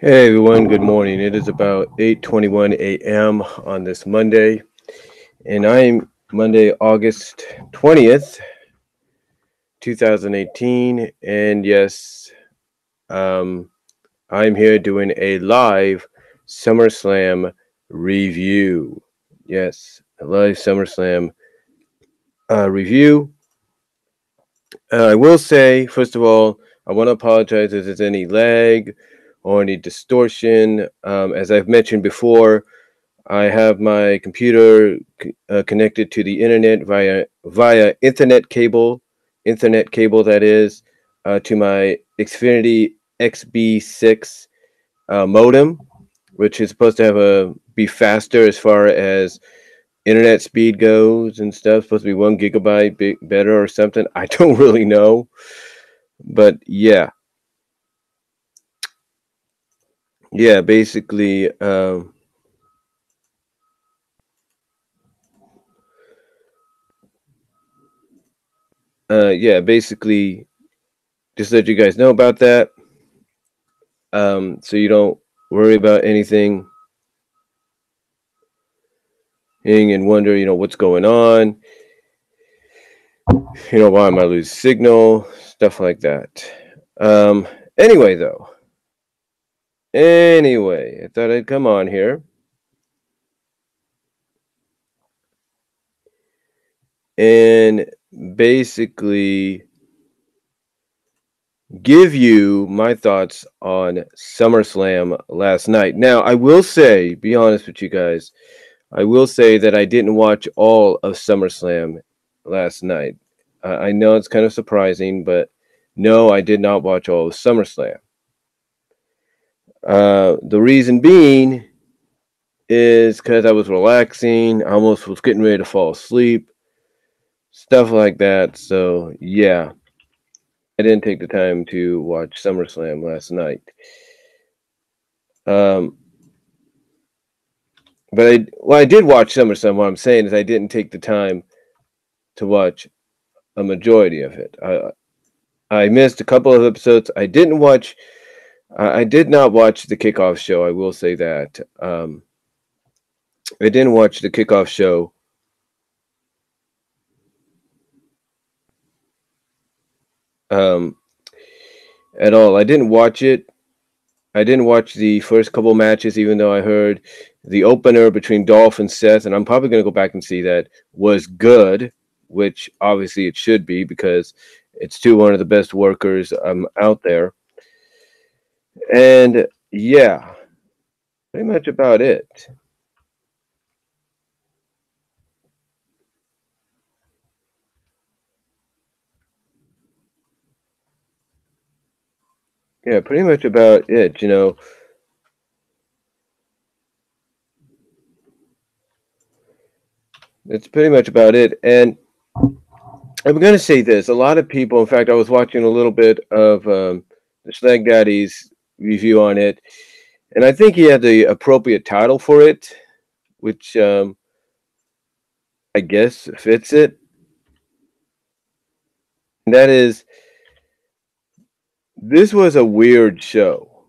Hey everyone, good morning. It is about 8:21 a.m. on this Monday, and I'm Monday, August 20th, 2018. And yes, um, I'm here doing a live SummerSlam review. Yes, a live SummerSlam review. I will say, first of all, I want to apologize if there's any lag or any distortion. As I've mentioned before, I have my computer connected to the internet via Ethernet cable that is, to my Xfinity XB6 modem, which is supposed to be faster as far as internet speed goes and stuff. Supposed to be 1 gigabyte better or something. I don't really know, but yeah, basically. Yeah, basically, just let you guys know about that, so you don't worry about anything and wonder, what's going on, why am I losing signal, stuff like that. Um, anyway, though, I thought I'd come on here and basically give you my thoughts on SummerSlam last night. Now, I will say, be honest with you guys, I will say that I didn't watch all of SummerSlam last night. I know it's kind of surprising, but no, I did not watch all of SummerSlam. The reason being is because I was relaxing. I almost was getting ready to fall asleep, stuff like that. So, yeah, I didn't take the time to watch SummerSlam last night. Um, but I did watch SummerSlam. What I'm saying is I didn't take the time to watch a majority of it. I missed a couple of episodes. I didn't watch. I did not watch the kickoff show. I will say that. I didn't watch the kickoff show. Um, at all. I didn't watch it. I didn't watch the first couple matches, even though I heard the opener between Dolph and Seth, and I'm probably going to go back and see that, was good, which obviously it should be because it's one of the best workers out there. And yeah, pretty much about it. Yeah, pretty much about it. It's pretty much about it. And I'm going to say this. A lot of people, in fact, I was watching a little bit of the Slag Daddy's review on it, and I think he had the appropriate title for it, which I guess fits it. And that is, this was a weird show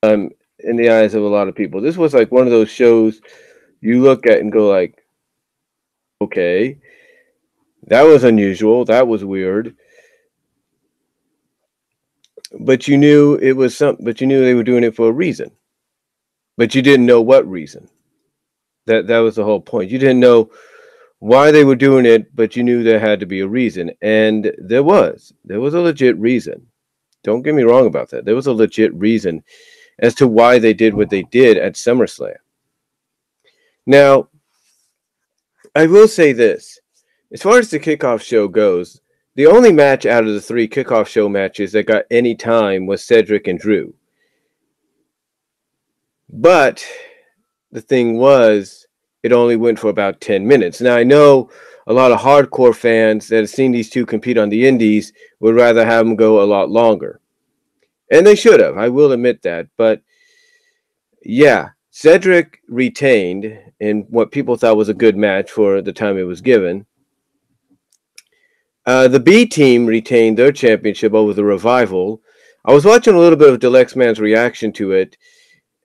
in the eyes of a lot of people. This was like one of those shows you look at and go like, okay, that was unusual. That was weird. But you knew it was something. But you knew they were doing it for a reason. But you didn't know what reason. That was the whole point. You didn't know why they were doing it, but you knew there had to be a reason, and there was. There was a legit reason. Don't get me wrong about that. There was a legit reason as to why they did what they did at SummerSlam. Now, I will say this: as far as the kickoff show goes, the only match out of the three kickoff show matches that got any time was Cedric and Drew. But the thing was, it only went for about 10 minutes. Now, I know a lot of hardcore fans that have seen these two compete on the indies would rather have them go a lot longer. And they should have. I will admit that. But yeah, Cedric retained in what people thought was a good match for the time it was given. The B team retained their championship over the Revival. I was watching a little bit of Dalyxman's reaction to it,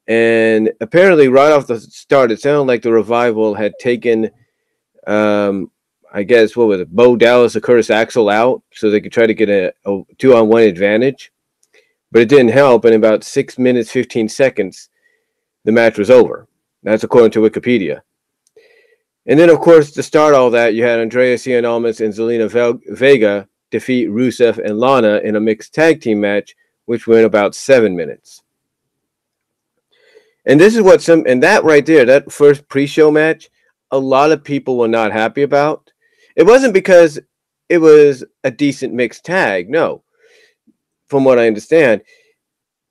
and apparently right off the start, it sounded like the Revival had taken, I guess, what was it, Bo Dallas or Curtis Axel out so they could try to get a 2-on-1 advantage. But it didn't help. In about 6 minutes, 15 seconds, the match was over. That's according to Wikipedia. And then, of course, to start all that, you had Andreas Gianalmas and Zelina Vega defeat Rusev and Lana in a mixed tag team match, which went about 7 minutes. And this is what and that right there, that first pre-show match, a lot of people were not happy about. It wasn't because it was a decent mixed tag, no. From what I understand,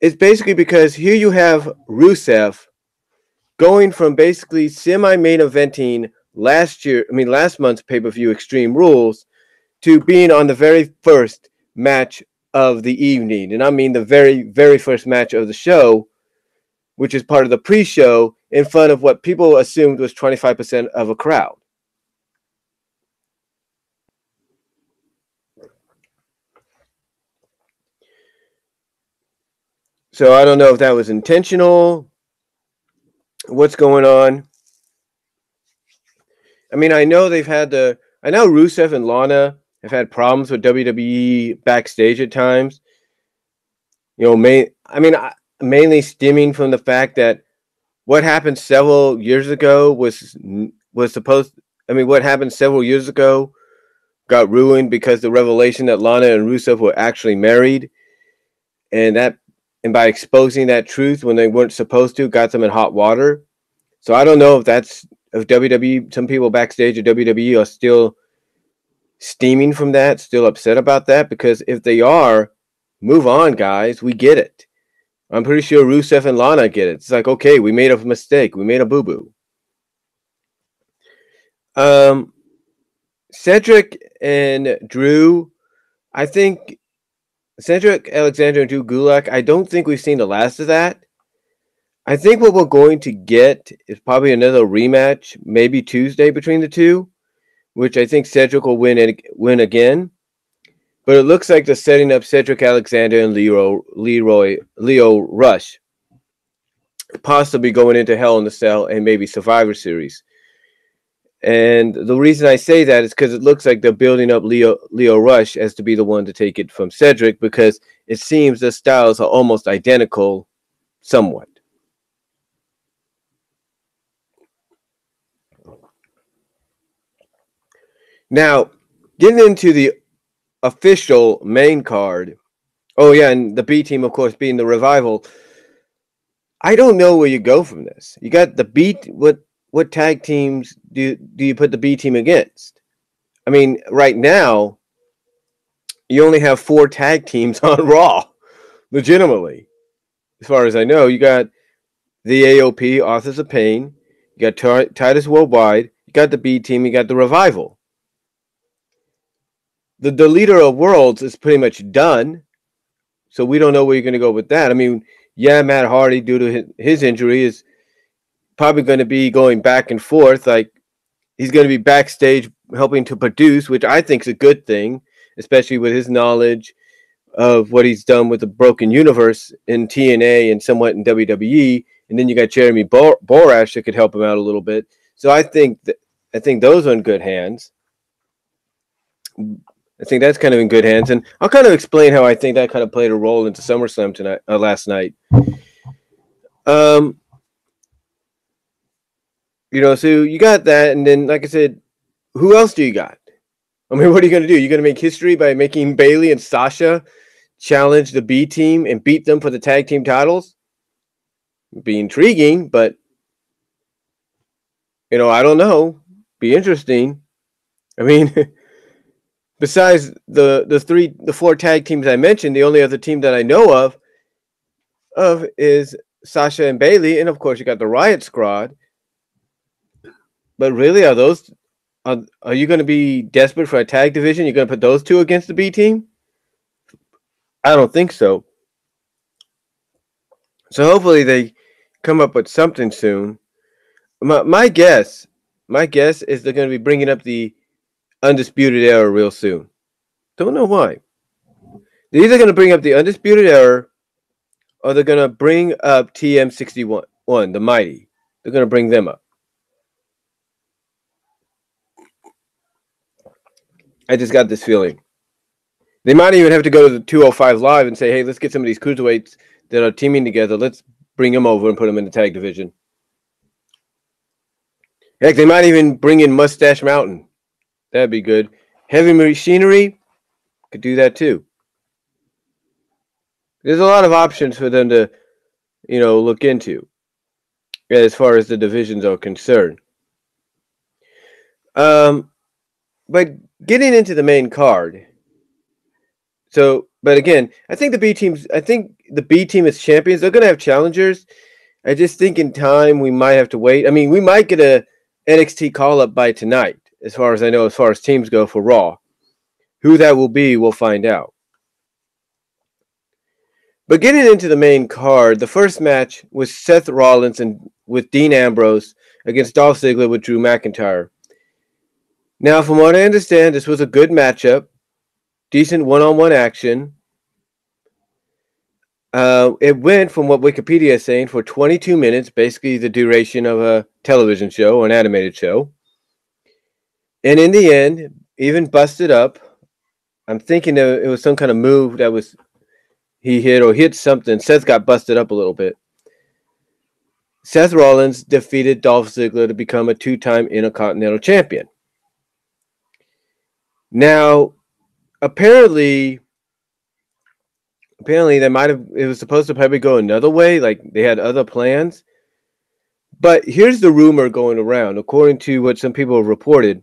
it's basically because here you have Rusev going from basically semi-main eventing last month's pay-per-view Extreme Rules to being on the very first match of the evening. And I mean the very, very first match of the show, which is part of the pre-show, in front of what people assumed was 25% of a crowd. So I don't know if that was intentional. What's going on? I mean, I know I know Rusev and Lana have had problems with WWE backstage at times. You know, mainly stemming from the fact that what happened several years ago what happened several years ago got ruined because the revelation that Lana and Rusev were actually married, and by exposing that truth when they weren't supposed to, got them in hot water. So I don't know if WWE, some people backstage at WWE are still steaming from that, still upset about that, because if they are, move on, guys. We get it. I'm pretty sure Rusev and Lana get it. It's like, okay, we made a mistake. We made a boo-boo. Cedric and Drew, I think Cedric Alexander and Drew Gulak, I don't think we've seen the last of that. I think what we're going to get is probably another rematch, maybe Tuesday between the two, which I think Cedric will win again. But it looks like they're setting up Cedric Alexander and Leo Rush, possibly going into Hell in a Cell and maybe Survivor Series. And the reason I say that is because it looks like they're building up Leo Rush as to be the one to take it from Cedric, because it seems the styles are almost identical somewhat. Now, getting into the official main card. Oh, yeah, and the B team, of course, being the Revival. I don't know where you go from this. You got the B. What tag teams do you put the B team against? I mean, right now, you only have 4 tag teams on Raw, legitimately. As far as I know, you got the AOP, Authors of Pain. You got Titus Worldwide. You got the B team. You got the Revival. The Leader of Worlds is pretty much done, so we don't know where you're going to go with that. I mean, yeah, Matt Hardy, due to his injury, is probably going to be going back and forth. Like, he's going to be backstage helping to produce, which I think is a good thing, especially with his knowledge of what he's done with the Broken Universe in TNA and somewhat in WWE. And then you got Jeremy Borash that could help him out a little bit. So I think those are in good hands. I think that's kind of in good hands, and I'll kind of explain how I think that kind of played a role into SummerSlam last night. So you got that, and then, like I said, who else do you got? I mean, what are you going to do? You're going to make history by making Bayley and Sasha challenge the B team and beat them for the tag team titles? It'd be intriguing, but I don't know. Be interesting. I mean. Besides the 4 tag teams I mentioned, the only other team that I know of is Sasha and Bayley, and of course you got the Riot Squad. But really, are you going to be desperate for a tag division? You're going to put those 2 against the B team? I don't think so. So hopefully they come up with something soon. My guess is they're going to be bringing up the Undisputed Era real soon. Don't know why. They're either going to bring up the Undisputed Era, or they're going to bring up TM61, the Mighty. They're going to bring them up. I just got this feeling. They might even have to go to the 205 Live and say, hey, let's get some of these cruiserweights that are teaming together. Let's bring them over and put them in the tag division. Heck, they might even bring in Mustache Mountain. That'd be good. Heavy Machinery could do that too. There's a lot of options for them to, look into as far as the divisions are concerned. But getting into the main card. But again, I think the B team is champions. They're going to have challengers. I just think in time we might have to wait. I mean, we might get a NXT call up by tonight, as far as I know, as far as teams go for Raw. Who that will be, we'll find out. But getting into the main card, the first match was Seth Rollins with Dean Ambrose against Dolph Ziggler with Drew McIntyre. Now, from what I understand, this was a good matchup. Decent one-on-one action. It went, from what Wikipedia is saying, for 22 minutes, basically the duration of a television show or an animated show. And in the end, even busted up. I'm thinking it was some kind of move that was he hit something. Seth got busted up a little bit. Seth Rollins defeated Dolph Ziggler to become a 2-time Intercontinental Champion. Now, apparently it was supposed to probably go another way, like they had other plans. But here's the rumor going around, according to what some people have reported.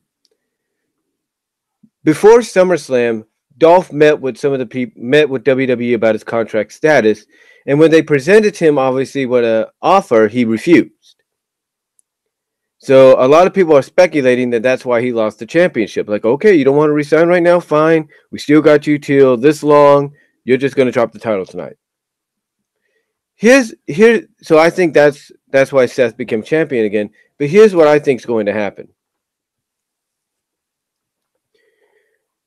Before SummerSlam, Dolph met with WWE about his contract status, and when they presented him, obviously, with an offer, he refused. So a lot of people are speculating that that's why he lost the championship. Like, okay, you don't want to resign right now? Fine. We still got you till this long. You're just going to drop the title tonight. So I think that's why Seth became champion again. But here's what I think is going to happen.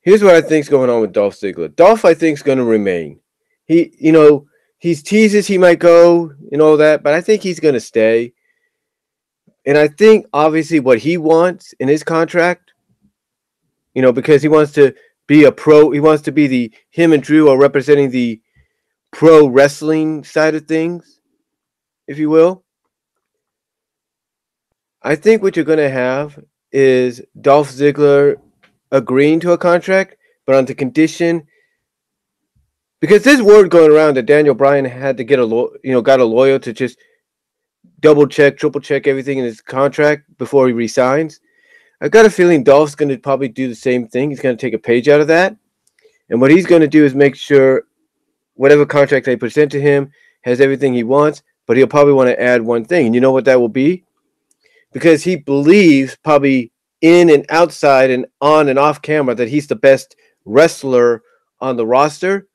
Here's what I think is going on with Dolph Ziggler. Dolph, I think, is going to remain. He's teases he might go and all that, but I think he's going to stay. And I think, obviously, what he wants in his contract, because he wants to be a pro, he wants to be him and Drew are representing the pro wrestling side of things, if you will. I think what you're going to have is Dolph Ziggler agreeing to a contract, but on the condition, because there's word going around that Daniel Bryan had to got a lawyer to just double check, triple check everything in his contract before he resigns. I got a feeling Dolph's going to probably do the same thing. He's going to take a page out of that, and what he's going to do is make sure whatever contract they present to him has everything he wants, but he'll probably want to add one thing, and you know what that will be? Because he believes, probably in and outside and on and off camera, that he's the best wrestler on the roster.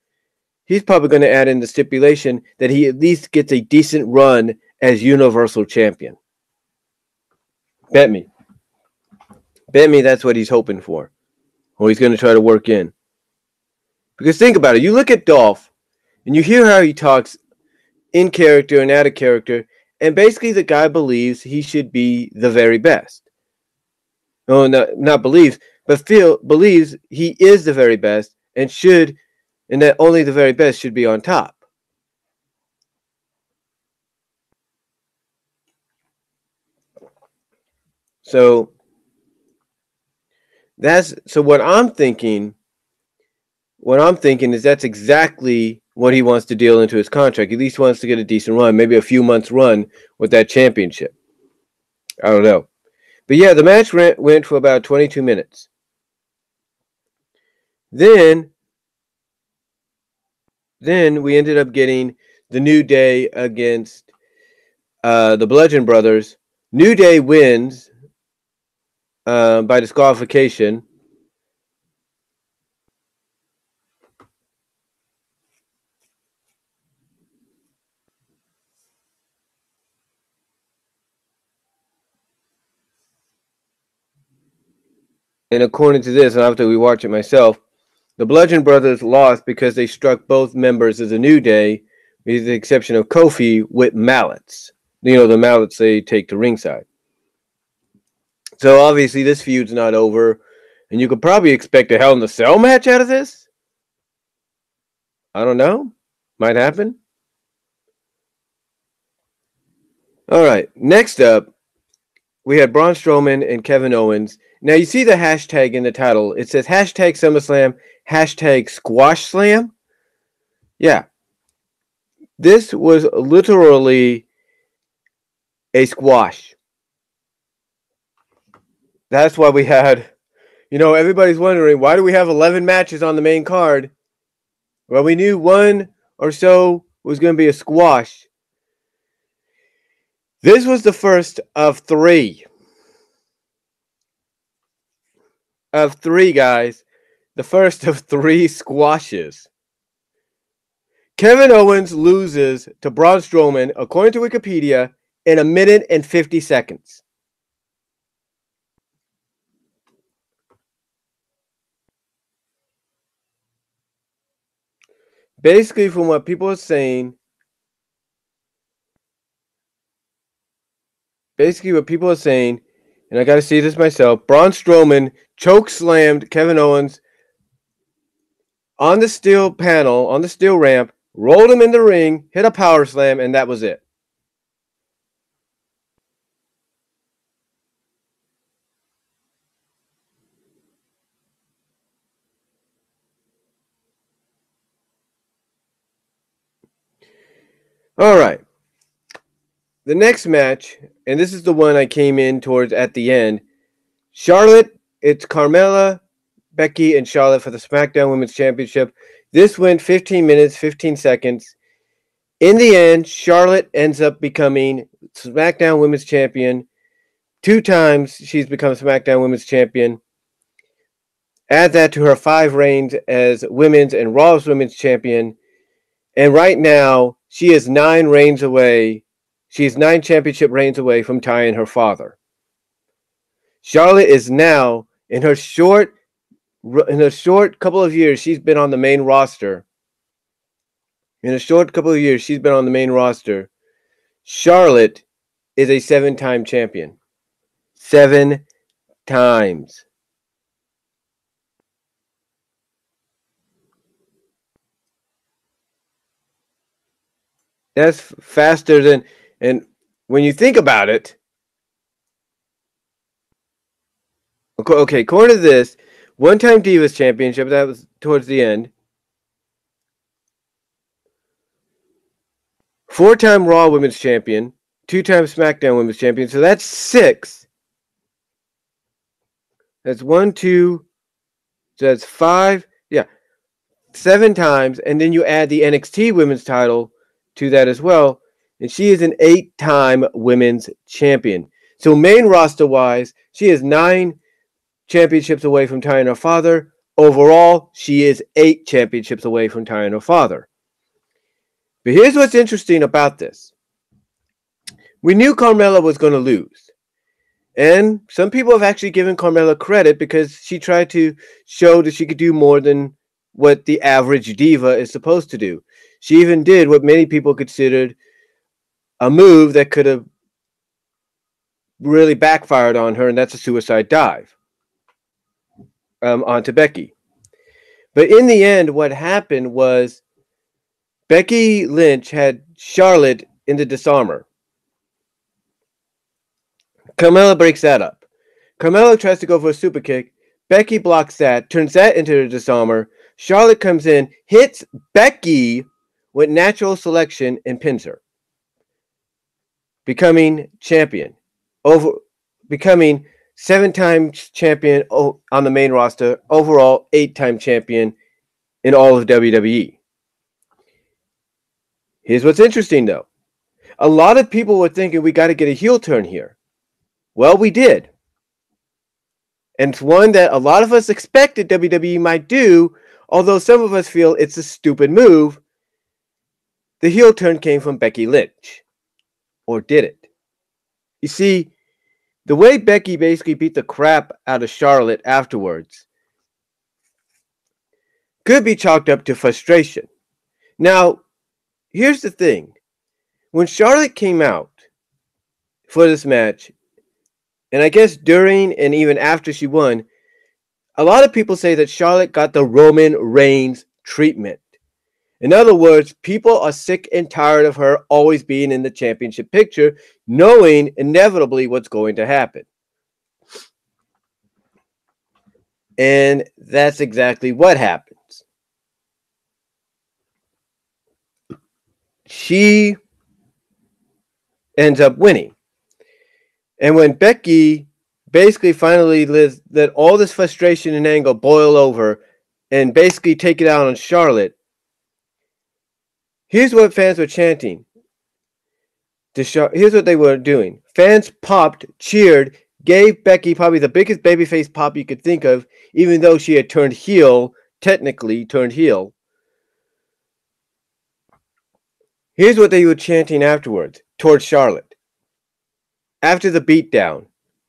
He's probably going to add in the stipulation that he at least gets a decent run as Universal Champion. Bet me that's what he's hoping for, or he's going to try to work in. Because think about it. You look at Dolph, and you hear how he talks in character and out of character, and basically the guy believes he should be the very best. No, not believes, but believes he is the very best and that only the very best should be on top. So what I'm thinking is that's exactly what he wants to deal into his contract. He at least wants to get a decent run, maybe a few months run with that championship. I don't know. But yeah, the match went for about 22 minutes. Then we ended up getting the New Day against the Bludgeon Brothers. New Day wins by disqualification. And according to this, and after we watch it myself, The Bludgeon Brothers lost because they struck both members of the New Day, with the exception of Kofi, with mallets. You know, the mallets they take to ringside. So obviously this feud's not over, and you could probably expect a Hell in a Cell match out of this. I don't know. Might happen. All right. Next up, we had Braun Strowman and Kevin Owens. Now you see the hashtag in the title. It says hashtag SummerSlam, hashtag Squash Slam. Yeah. This was literally a squash. That's why we had, everybody's wondering, why do we have 11 matches on the main card? Well, we knew one or so was going to be a squash. This was the first of three. Of three, guys. The first of three squashes. Kevin Owens loses to Braun Strowman, according to Wikipedia, in 1 minute and 50 seconds. Basically, from what people are saying, and I got to see this myself, Braun Strowman choke slammed Kevin Owens on the steel panel, on the steel ramp, rolled him in the ring, hit a power slam, and that was it. All right. The next match, and this is the one I came in towards at the end. Charlotte, it's Carmella, Becky, and Charlotte for the SmackDown Women's Championship. This went 15 minutes, 15 seconds. In the end, Charlotte ends up becoming SmackDown Women's Champion. 2 times she's become SmackDown Women's Champion. Add that to her 5 reigns as Women's and Raw's Women's Champion. And right now, she is 9 reigns away. She's 9 championship reigns away from tying her father. Charlotte is now, in her short couple of years, she's been on the main roster. Charlotte is a 7-time champion. 7 times. That's faster than, and when you think about it, okay, according to this, 1-time Divas Championship, that was towards the end. 4-time Raw Women's Champion, 2-time SmackDown Women's Champion, so that's 6. That's 1, 2, so that's 5, 7 times, and then you add the NXT Women's title to that as well, and she is an 8-time Women's Champion. So main roster-wise, she is 9 championships away from tying her father. Overall, she is 8 championships away from tying her father. But here's what's interesting about this. We knew Carmella was going to lose. And some people have actually given Carmella credit because she tried to show that she could do more than what the average diva is supposed to do. She even did what many people considered a move that could have really backfired on her, and that's a suicide dive onto Becky. But in the end, what happened was Becky Lynch had Charlotte in the disarmer. Carmella breaks that up. Carmella tries to go for a super kick. Becky blocks that, turns that into a disarmer. Charlotte comes in, hits Becky with natural selection, and pins her. Becoming champion. Becoming 7-time champion on the main roster. Overall, 8-time champion in all of WWE. Here's what's interesting, though. A lot of people were thinking we got to get a heel turn here. Well, we did. And it's one that a lot of us expected WWE might do, although some of us feel it's a stupid move. The heel turn came from Becky Lynch. Or did it? You see, the way Becky basically beat the crap out of Charlotte afterwards, could be chalked up to frustration. Now, here's the thing. When Charlotte came out for this match, and I guess during and even after she won, a lot of people say that Charlotte got the Roman Reigns treatment. In other words, people are sick and tired of her always being in the championship picture, knowing inevitably what's going to happen. And that's exactly what happens. She ends up winning. And when Becky basically finally let all this frustration and anger boil over and basically take it out on Charlotte, here's what fans were chanting. Here's what they were doing. Fans popped, cheered, gave Becky probably the biggest babyface pop you could think of, even though she had turned heel, technically turned heel. Here's what they were chanting afterwards, towards Charlotte. After the beatdown,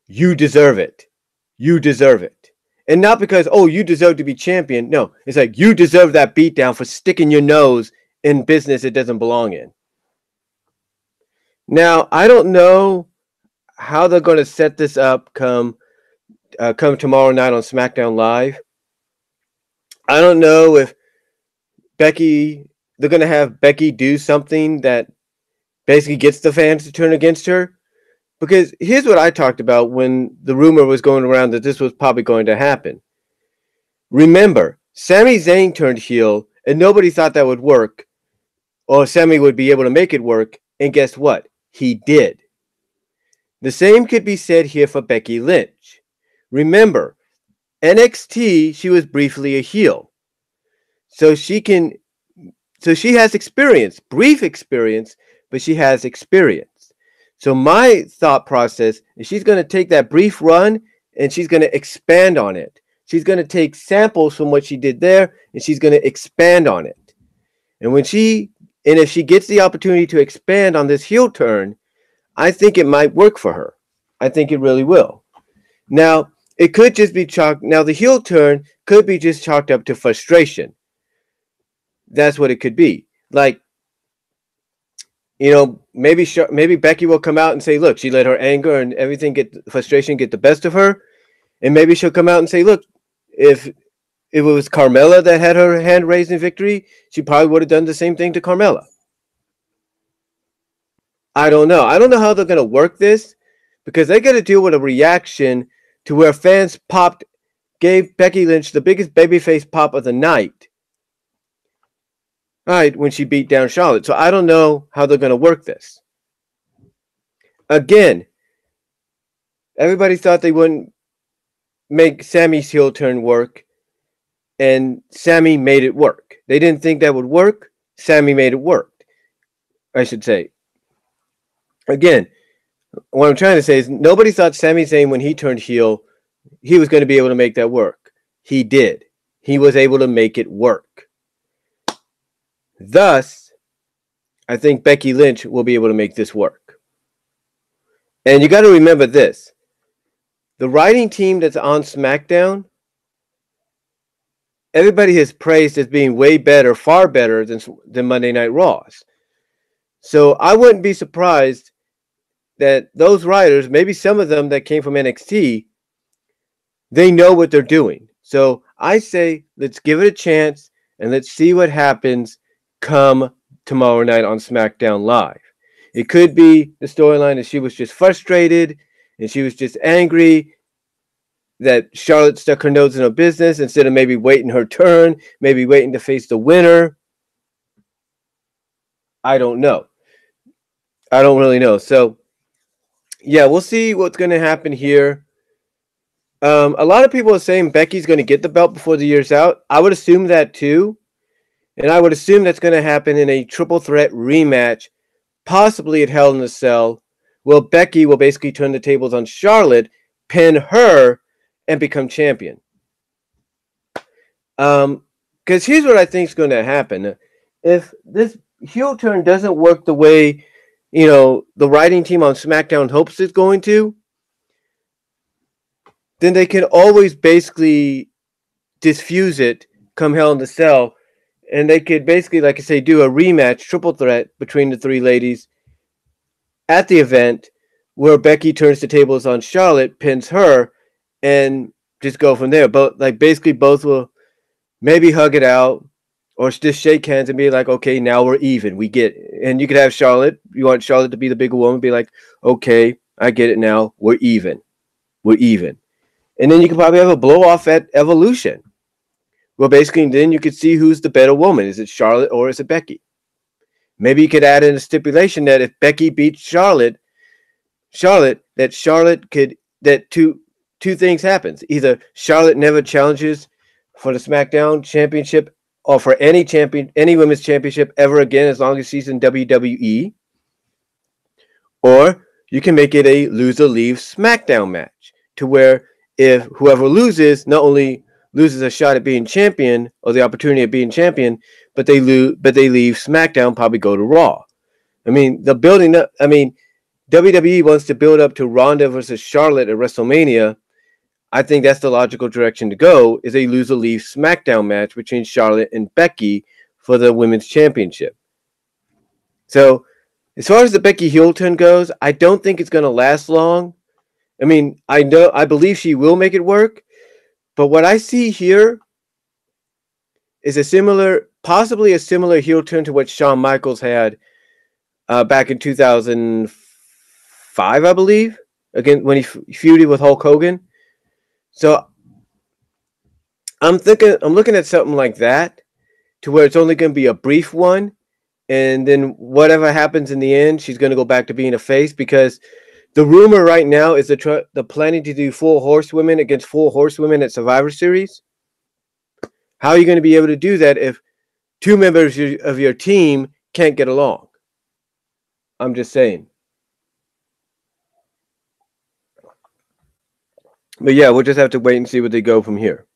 you deserve it. You deserve it. And not because, oh, you deserve to be champion. No, it's like you deserve that beatdown for sticking your nose in business it doesn't belong in. Now, I don't know how they're going to set this up come tomorrow night on SmackDown Live. I don't know if they're going to have Becky do something that basically gets the fans to turn against her. Because here's what I talked about when the rumor was going around that this was probably going to happen. Remember, Sami Zayn turned heel, and nobody thought that would work, or Sami would be able to make it work, and guess what? He did. The same could be said here for Becky Lynch. Remember, NXT, she was briefly a heel. So she has experience, brief experience, but she has experience. So my thought process is she's going to take that brief run and she's going to expand on it. She's going to take samples from what she did there and she's going to expand on it. And if she gets the opportunity to expand on this heel turn, I think it might work for her. I think it really will. Now, it could just be the heel turn could be just chalked up to frustration. That's what it could be. Like, maybe Becky will come out and say, look, she let her anger and everything frustration get the best of her. And maybe she'll come out and say, look, if it was Carmella that had her hand raised in victory, she probably would have done the same thing to Carmella. I don't know. I don't know how they're going to work this because they got to deal with a reaction to where fans gave Becky Lynch the biggest babyface pop of the night. All right, when she beat down Charlotte. So I don't know how they're going to work this. Again, everybody thought they wouldn't make Sami's heel turn work, and Sami made it work. They didn't think that would work. Sami made it work, I should say. Again, what I'm trying to say is nobody thought Sami Zayn, when he turned heel, he was going to be able to make that work. He did. He was able to make it work. Thus, I think Becky Lynch will be able to make this work. And you got to remember this. The writing team that's on SmackDown, everybody has praised as being way better, far better than Monday Night Raws. So I wouldn't be surprised that those writers, maybe some of them that came from NXT, they know what they're doing. So I say, let's give it a chance and let's see what happens come tomorrow night on SmackDown Live. It could be the storyline that she was just frustrated and she was just angry that Charlotte stuck her nose in her business instead of maybe waiting her turn, maybe waiting to face the winner. I don't know. I don't really know. So, yeah, we'll see what's going to happen here. A lot of people are saying Becky's going to get the belt before the year's out. I would assume that too. And I would assume that's going to happen in a triple threat rematch, possibly at Hell in a Cell, where Becky will basically turn the tables on Charlotte, pin her, and become champion. Because here's what I think is going to happen. If this heel turn doesn't work the way, the writing team on SmackDown hopes it's going to, then they can always basically diffuse it come Hell in the Cell, and they could basically, like I say, do a rematch, triple threat between the three ladies at the event, where Becky turns the tables on Charlotte, pins her, and just go from there. But like basically both will maybe hug it out or just shake hands and be like, okay, now we're even. We get it. And you could have Charlotte. You want Charlotte to be the bigger woman, be like, okay, I get it now. We're even. We're even. And then you could probably have a blow off at Evolution. Well, basically, then you could see who's the better woman. Is it Charlotte or is it Becky? Maybe you could add in a stipulation that if Becky beats Charlotte, that Charlotte could, that two things happens. Either Charlotte never challenges for the SmackDown championship or for any women's championship ever again, as long as she's in WWE. Or you can make it a loser leaves SmackDown match, to where if whoever loses not only loses a shot at being champion or the opportunity of being champion, but they leave SmackDown, probably go to Raw. I mean, the building up. I mean, WWE wants to build up to Ronda versus Charlotte at WrestleMania. I think that's the logical direction to go, is a loser leaves SmackDown match between Charlotte and Becky for the women's championship. So, as far as the Becky heel turn goes, I don't think it's going to last long. I mean, I believe she will make it work, but what I see here is possibly a similar heel turn to what Shawn Michaels had back in 2005, I believe, again when he feuded with Hulk Hogan. So I'm looking at something like that, to where it's only going to be a brief one, and then whatever happens in the end, she's going to go back to being a face, because the rumor right now is the planning to do 4 horsewomen against 4 horsewomen at Survivor Series. How are you going to be able to do that if 2 members of your team can't get along? I'm just saying. But yeah, we'll just have to wait and see where they go from here.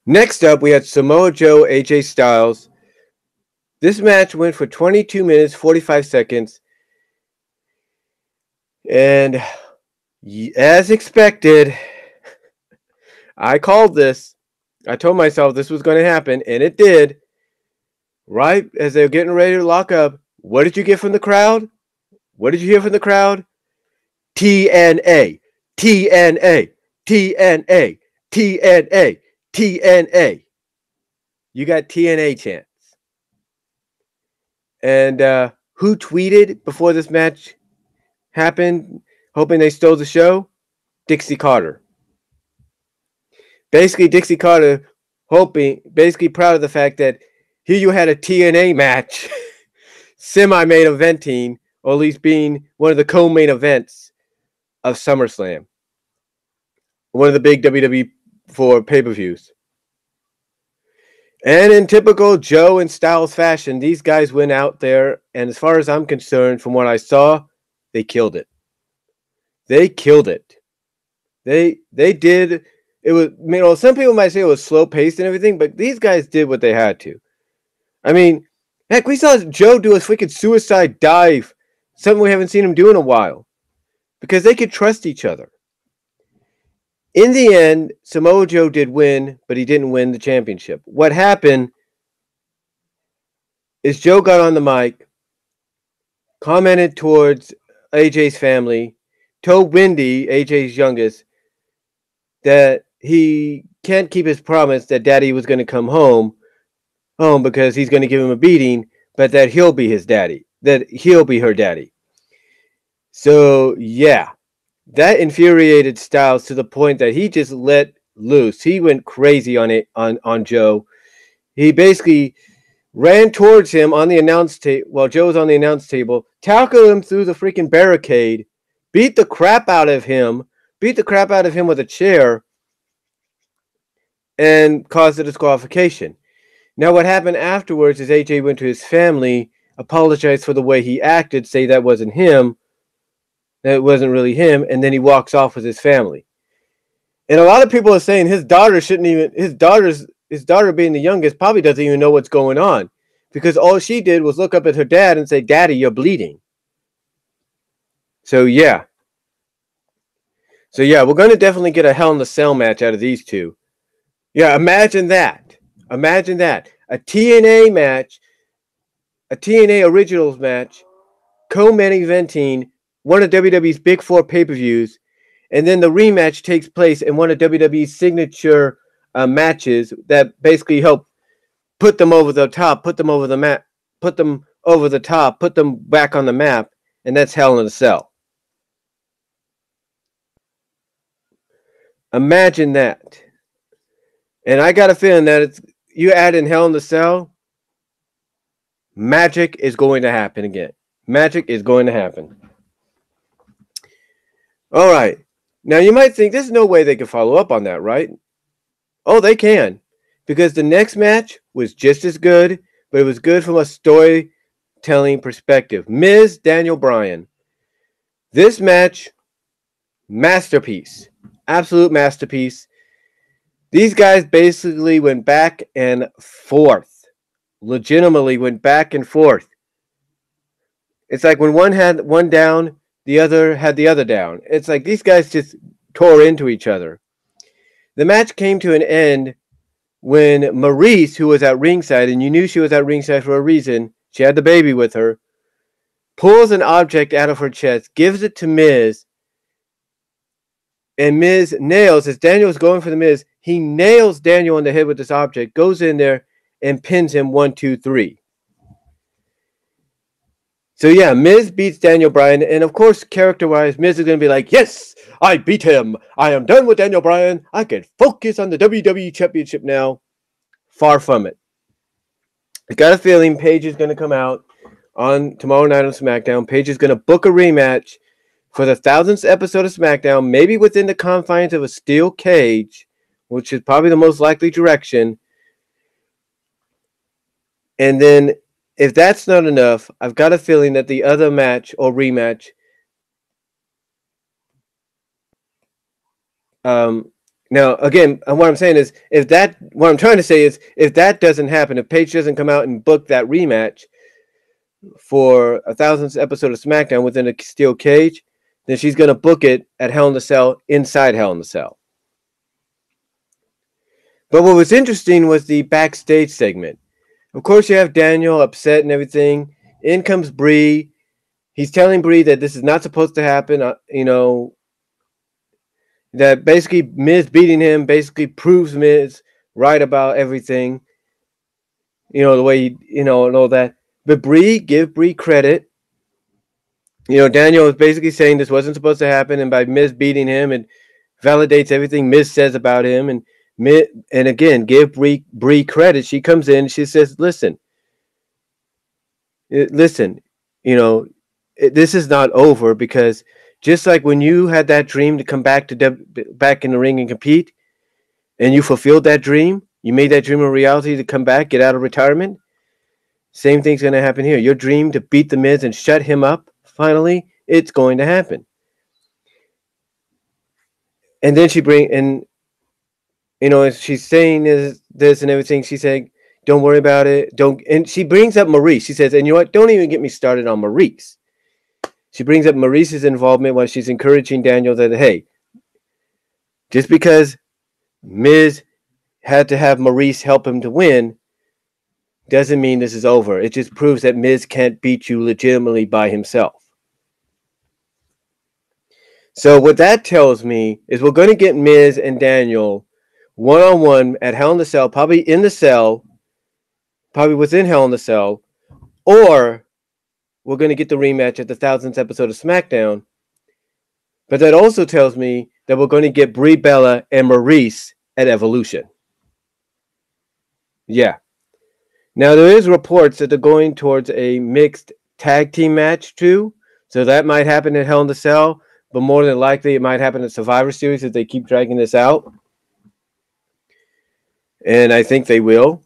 Next up, we had Samoa Joe, AJ Styles. This match went for 22 minutes, 45 seconds. And as expected, I called this. I told myself this was going to happen, and it did. Right as they were getting ready to lock up, what did you get from the crowd? What did you hear from the crowd? TNA, TNA, TNA, TNA, TNA. You got TNA chants. And who tweeted before this match happened, hoping they stole the show? Dixie Carter. Basically, Dixie Carter basically proud of the fact that here you had a TNA match, semi-main eventing, or at least being one of the co-main events of SummerSlam. One of the big WWE pay-per-views. And in typical Joe and Styles fashion, these guys went out there, and as far as I'm concerned, from what I saw, they killed it. They killed it. They did. It was, some people might say it was slow paced and everything, but these guys did what they had to. I mean, heck, we saw Joe do a freaking suicide dive, something we haven't seen him do in a while, because they could trust each other. In the end, Samoa Joe did win, but he didn't win the championship. What happened is Joe got on the mic, commented towards AJ's family, told Wendy, AJ's youngest, that he can't keep his promise that Daddy was going to come home because he's going to give him a beating, but that he'll be his daddy, that he'll be her daddy. So, yeah. That infuriated Styles to the point that he just let loose. He went crazy on Joe. He basically ran towards him on the announce table while Joe was on the announce table, tackled him through the freaking barricade, beat the crap out of him with a chair, and caused a disqualification. Now, what happened afterwards is AJ went to his family, apologized for the way he acted, say that wasn't him. That it wasn't really him, and then he walks off with his family. And a lot of people are saying his daughter being the youngest probably doesn't even know what's going on, because all she did was look up at her dad and say, "Daddy, you're bleeding." So yeah, we're going to definitely get a Hell in a Cell match out of these two. Yeah, imagine that. Imagine that. A TNA match, a TNA Originals match, co-main eventing one of WWE's Big Four pay-per-views, and then the rematch takes place in one of WWE's signature matches that basically help put them over the top, put them over the map, put them over the top, put them back on the map, and that's Hell in a Cell. Imagine that. And I got a feeling that it's you add in Hell in the Cell, magic is going to happen again. Magic is going to happen. All right. Now you might think there's no way they can follow up on that, right? Oh, they can. Because the next match was just as good, but it was good from a storytelling perspective. Miz Daniel Bryan. This match, masterpiece. Absolute masterpiece. These guys basically went back and forth. Legitimately went back and forth. It's like when one had one down, the other had the other down. It's like these guys just tore into each other. The match came to an end when Maurice, who was at ringside, and you knew she was at ringside for a reason, she had the baby with her, pulls an object out of her chest, gives it to Miz, and Miz nails, as Daniel's going for the Miz, he nails Daniel on the head with this object, goes in there, and pins him 1, 2, 3. So yeah, Miz beats Daniel Bryan, and of course, character-wise, Miz is going to be like, yes, I beat him. I am done with Daniel Bryan. I can focus on the WWE Championship now. Far from it. I got a feeling Paige is going to come out on tomorrow night on SmackDown. Paige is going to book a rematch for the 1000th episode of SmackDown, maybe within the confines of a steel cage, which is probably the most likely direction. And then, if that's not enough, I've got a feeling that the other match or rematch, now again, what I'm saying is, what I'm trying to say is, if that doesn't happen, if Paige doesn't come out and book that rematch for a 1000th episode of SmackDown within a steel cage, then she's going to book it at Hell in a Cell inside Hell in a Cell. But what was interesting was the backstage segment. Of course, you have Daniel upset and everything. In comes Brie. He's telling Brie that this is not supposed to happen. That basically Miz beating him basically proves Miz right about everything. The way and all that. But give Brie credit. Daniel is basically saying this wasn't supposed to happen, and by Miz beating him, it validates everything Miz says about him. And again, give Brie credit. She comes in, she says, listen, this is not over, because just like when you had that dream to come back back in the ring and compete, and you fulfilled that dream, you made that dream a reality to come back, get out of retirement. Same thing's going to happen here. Your dream to beat the Miz and shut him up, finally, it's going to happen. And then as she's saying this and everything, she's saying, don't worry about it. And she brings up Maurice. She says, and you know what? Don't even get me started on Maurice. She brings up Maurice's involvement while she's encouraging Daniel that, hey, just because Miz had to have Maurice help him to win doesn't mean this is over. It just proves that Miz can't beat you legitimately by himself. So what that tells me is we're going to get Miz and Daniel one-on-one at Hell in the Cell, probably in the cell, probably within Hell in the Cell, or we're going to get the rematch at the 1000th episode of SmackDown. But that also tells me that we're going to get Brie Bella and Maurice at Evolution. Yeah. Now, there is reports that they're going towards a mixed tag team match, too. So that might happen at Hell in the Cell, but more than likely it might happen at Survivor Series if they keep dragging this out. And I think they will.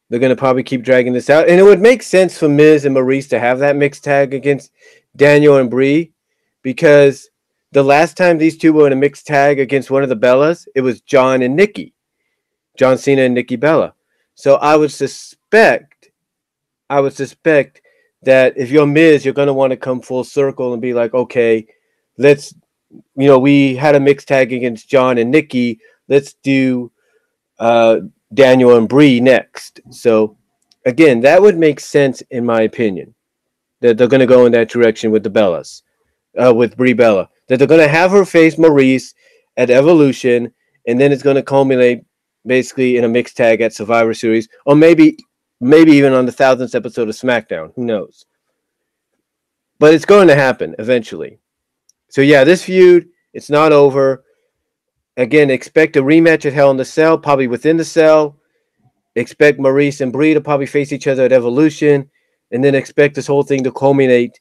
They're going to probably keep dragging this out. And it would make sense for Miz and Maurice to have that mixed tag against Daniel and Brie, because the last time these two were in a mixed tag against one of the Bellas, it was John and Nikki. John Cena and Nikki Bella. So I would suspect that if you're Miz, you're going to want to come full circle and be like, okay, we had a mixed tag against John and Nikki. Let's do uh, Daniel and Bree next. So again, that would make sense in my opinion that they're going to go in that direction with the Bellas, with Brie Bella. That they're going to have her face Maurice at Evolution, and then it's going to culminate basically in a mixed tag at Survivor Series, or maybe even on the 1000th episode of SmackDown. Who knows? But it's going to happen eventually. So yeah, this feud, it's not over. Again, expect a rematch at Hell in the Cell, probably within the cell. Expect Maurice and Brie to probably face each other at Evolution, and then expect this whole thing to culminate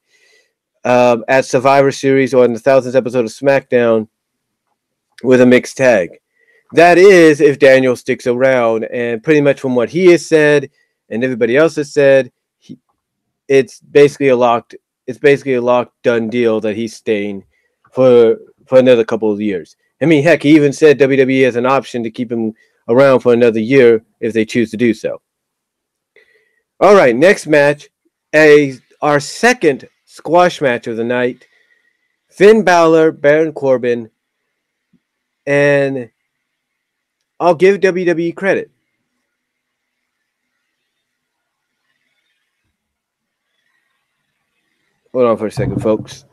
at Survivor Series or in the 1000th episode of SmackDown with a mixed tag. That is if Daniel sticks around, and pretty much from what he has said and everybody else has said, it's basically a locked done deal that he's staying for another couple of years. I mean, heck, he even said WWE has an option to keep him around for another year if they choose to do so. All right, next match, our second squash match of the night. Finn Balor, Baron Corbin, and I'll give WWE credit. Hold on for a second, folks.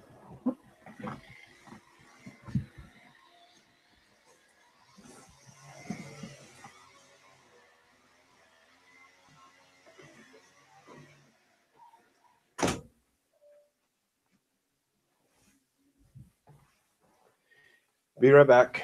Be right back.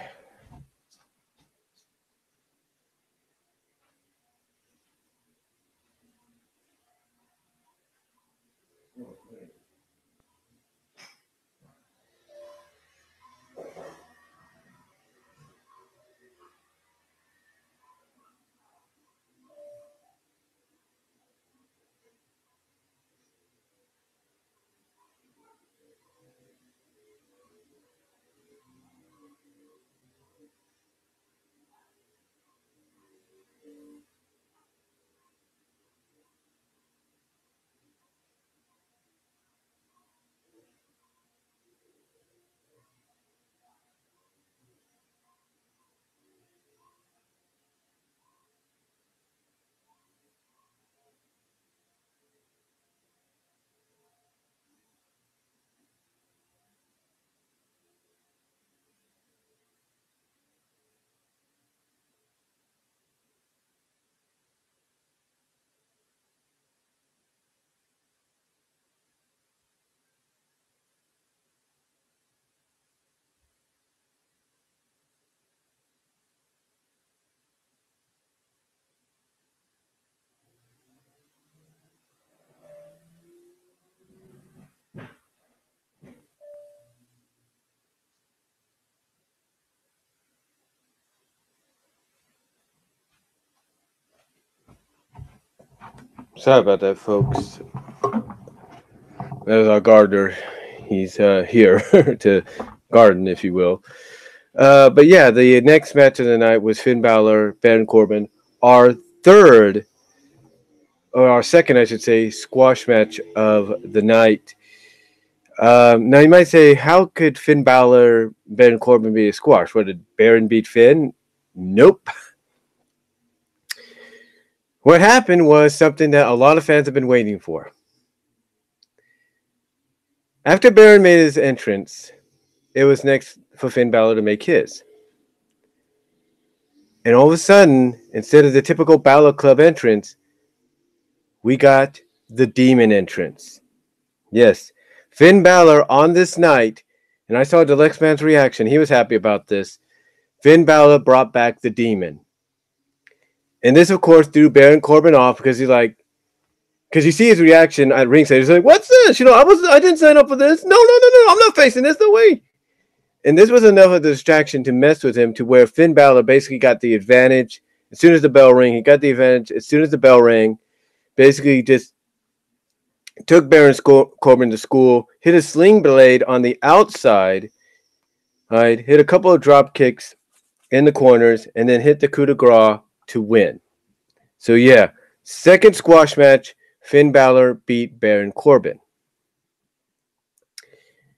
Sorry about that, folks. There's our gardener. He's here to garden, if you will. But yeah, the next match of the night was Finn Balor, Baron Corbin. Our second, I should say, squash match of the night. Now you might say, how could Finn Balor, Baron Corbin be a squash? What, did Baron beat Finn? Nope. What happened was something that a lot of fans have been waiting for. After Baron made his entrance, it was next for Finn Balor to make his. And all of a sudden, instead of the typical Balor Club entrance, we got the Demon entrance. Yes, Finn Balor on this night, and I saw Dalyxman's reaction. He was happy about this. Finn Balor brought back the Demon. And this, of course, threw Baron Corbin off because because you see his reaction at ringside. He's like, "What's this? I didn't sign up for this. No, I'm not facing this. No way." And this was enough of a distraction to mess with him to where Finn Balor basically got the advantage. As soon as the bell rang, he got the advantage. As soon as the bell rang, basically just took Baron Corbin to school, hit a sling blade on the outside, right, hit a couple of drop kicks in the corners, and then hit the coup de grace to win. So yeah, second squash match, Finn Balor beat Baron Corbin.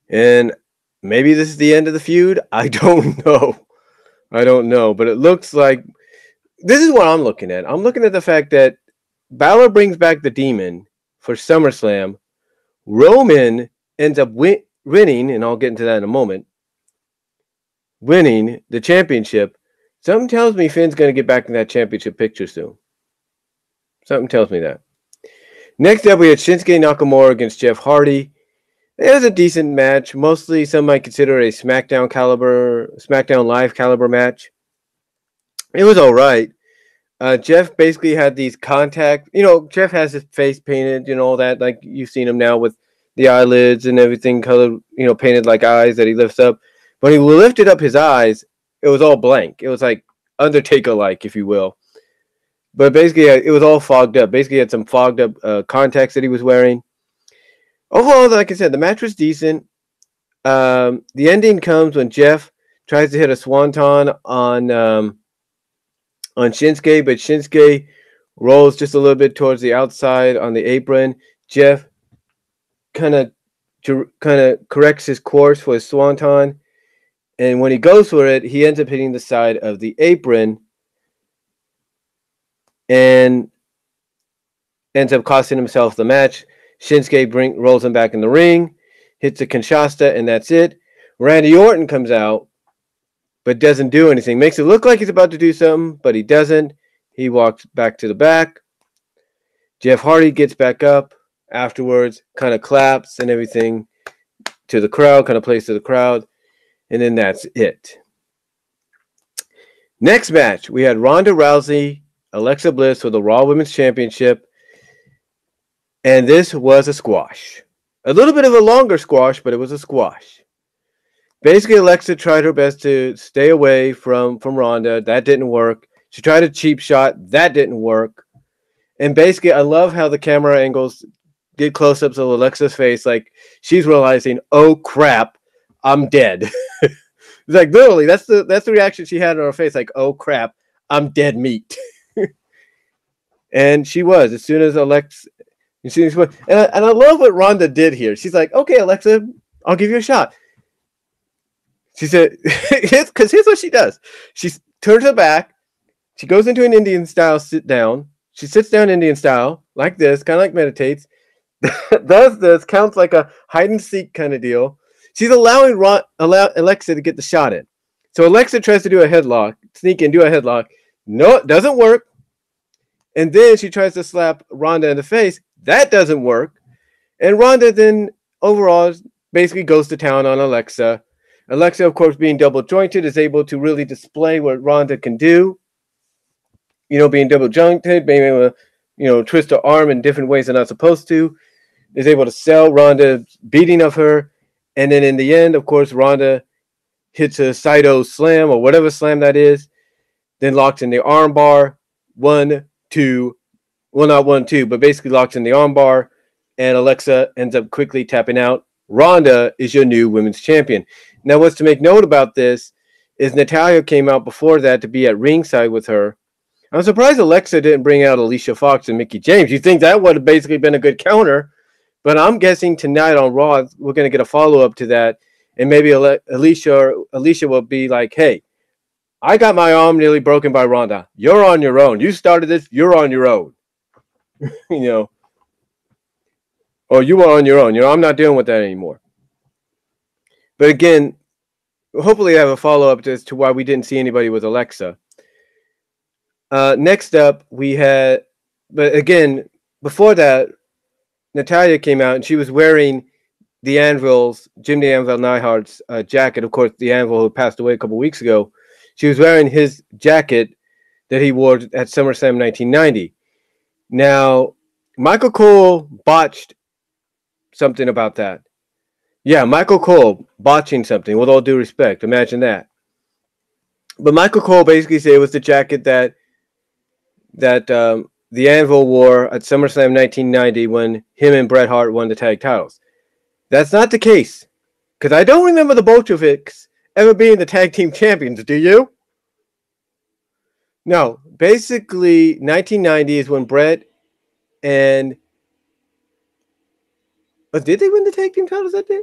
And maybe this is the end of the feud. I don't know. But it looks like this is what I'm looking at. I'm looking at the fact that Balor brings back the Demon for SummerSlam. Roman ends up winning, and I'll get into that in a moment, winning the championship. Something tells me Finn's going to get back in that championship picture soon. Something tells me that. Next up, we had Shinsuke Nakamura against Jeff Hardy. It was a decent match. Mostly, some might consider a SmackDown Live caliber match. It was all right. Jeff basically had these contact. Jeff has his face painted, all that. Like you've seen him now with the eyelids and everything colored, painted like eyes that he lifts up. When he lifted up his eyes, it was all blank. It was like Undertaker-like, if you will. But basically, it was all fogged up. Basically, he had some fogged up contacts that he was wearing. Overall, like I said, the match was decent. The ending comes when Jeff tries to hit a swanton on Shinsuke, but Shinsuke rolls just a little bit towards the outside on the apron. Jeff kind of corrects his course for his swanton, and when he goes for it, he ends up hitting the side of the apron and ends up costing himself the match. Shinsuke rolls him back in the ring, hits a Kinshasa, and that's it. Randy Orton comes out, but doesn't do anything. Makes it look like he's about to do something, but he doesn't. He walks back to the back. Jeff Hardy gets back up afterwards, kind of claps and everything to the crowd, kind of plays to the crowd, and then that's it. Next match, we had Ronda Rousey, Alexa Bliss for the Raw Women's Championship, and this was a squash. A little bit of a longer squash, but it was a squash. Basically, Alexa tried her best to stay away from Ronda. That didn't work. She tried a cheap shot. That didn't work. And basically, I love how the camera angles did close-ups of Alexa's face. Like, she's realizing, oh, crap, I'm dead. It's like, literally, that's the reaction she had on her face. Like, oh, crap, I'm dead meat. And she was. As soon as Alexa... And I love what Ronda did here. She's like, okay, Alexa, I'll give you a shot. She said, because here's what she does. She turns her back. She goes into an Indian style sit down. She sits down Indian style, like this, kind of like meditates. Does this, counts like a hide and seek kind of deal. She's allowing Alexa to get the shot in. So Alexa tries to do a headlock, sneak in, do a headlock. No, it doesn't work. And then she tries to slap Ronda in the face. That doesn't work. And Ronda then overall basically goes to town on Alexa. Alexa, of course, being double jointed, is able to really display what Ronda can do. Being double jointed, being able to, twist her arm in different ways they're not supposed to, is able to sell Ronda's beating of her. And then in the end, of course, Ronda hits a Saito slam or whatever slam that is, then locks in the arm bar. 1, 2. Well, not 1, 2, but basically locks in the arm bar. And Alexa ends up quickly tapping out. Ronda is your new women's champion. Now, what's to make note about this is Natalya came out before that to be at ringside with her. I'm surprised Alexa didn't bring out Alicia Fox and Mickie James. You think that would have basically been a good counter, but I'm guessing tonight on Raw, we're going to get a follow-up to that, and maybe Alicia will be like, hey, I got my arm nearly broken by Ronda. You're on your own. You started this. You're on your own. Or you are on your own. I'm not dealing with that anymore. But again, hopefully I have a follow-up as to why we didn't see anybody with Alexa. Next up, we had, but again, before that, Natalya came out and she was wearing the Jim the Anvil Neidhart's jacket. Of course, the Anvil who passed away a couple weeks ago. She was wearing his jacket that he wore at SummerSlam 1990. Now, Michael Cole botched something about that. Yeah, Michael Cole botching something, with all due respect. Imagine that. But Michael Cole basically said it was the jacket that the Anvil wore at SummerSlam 1990 when him and Bret Hart won the tag titles. That's not the case. Because I don't remember the Bolsheviks ever being the tag team champions, do you? No. Basically, 1990 is when Bret and... did they win the tag team titles that day?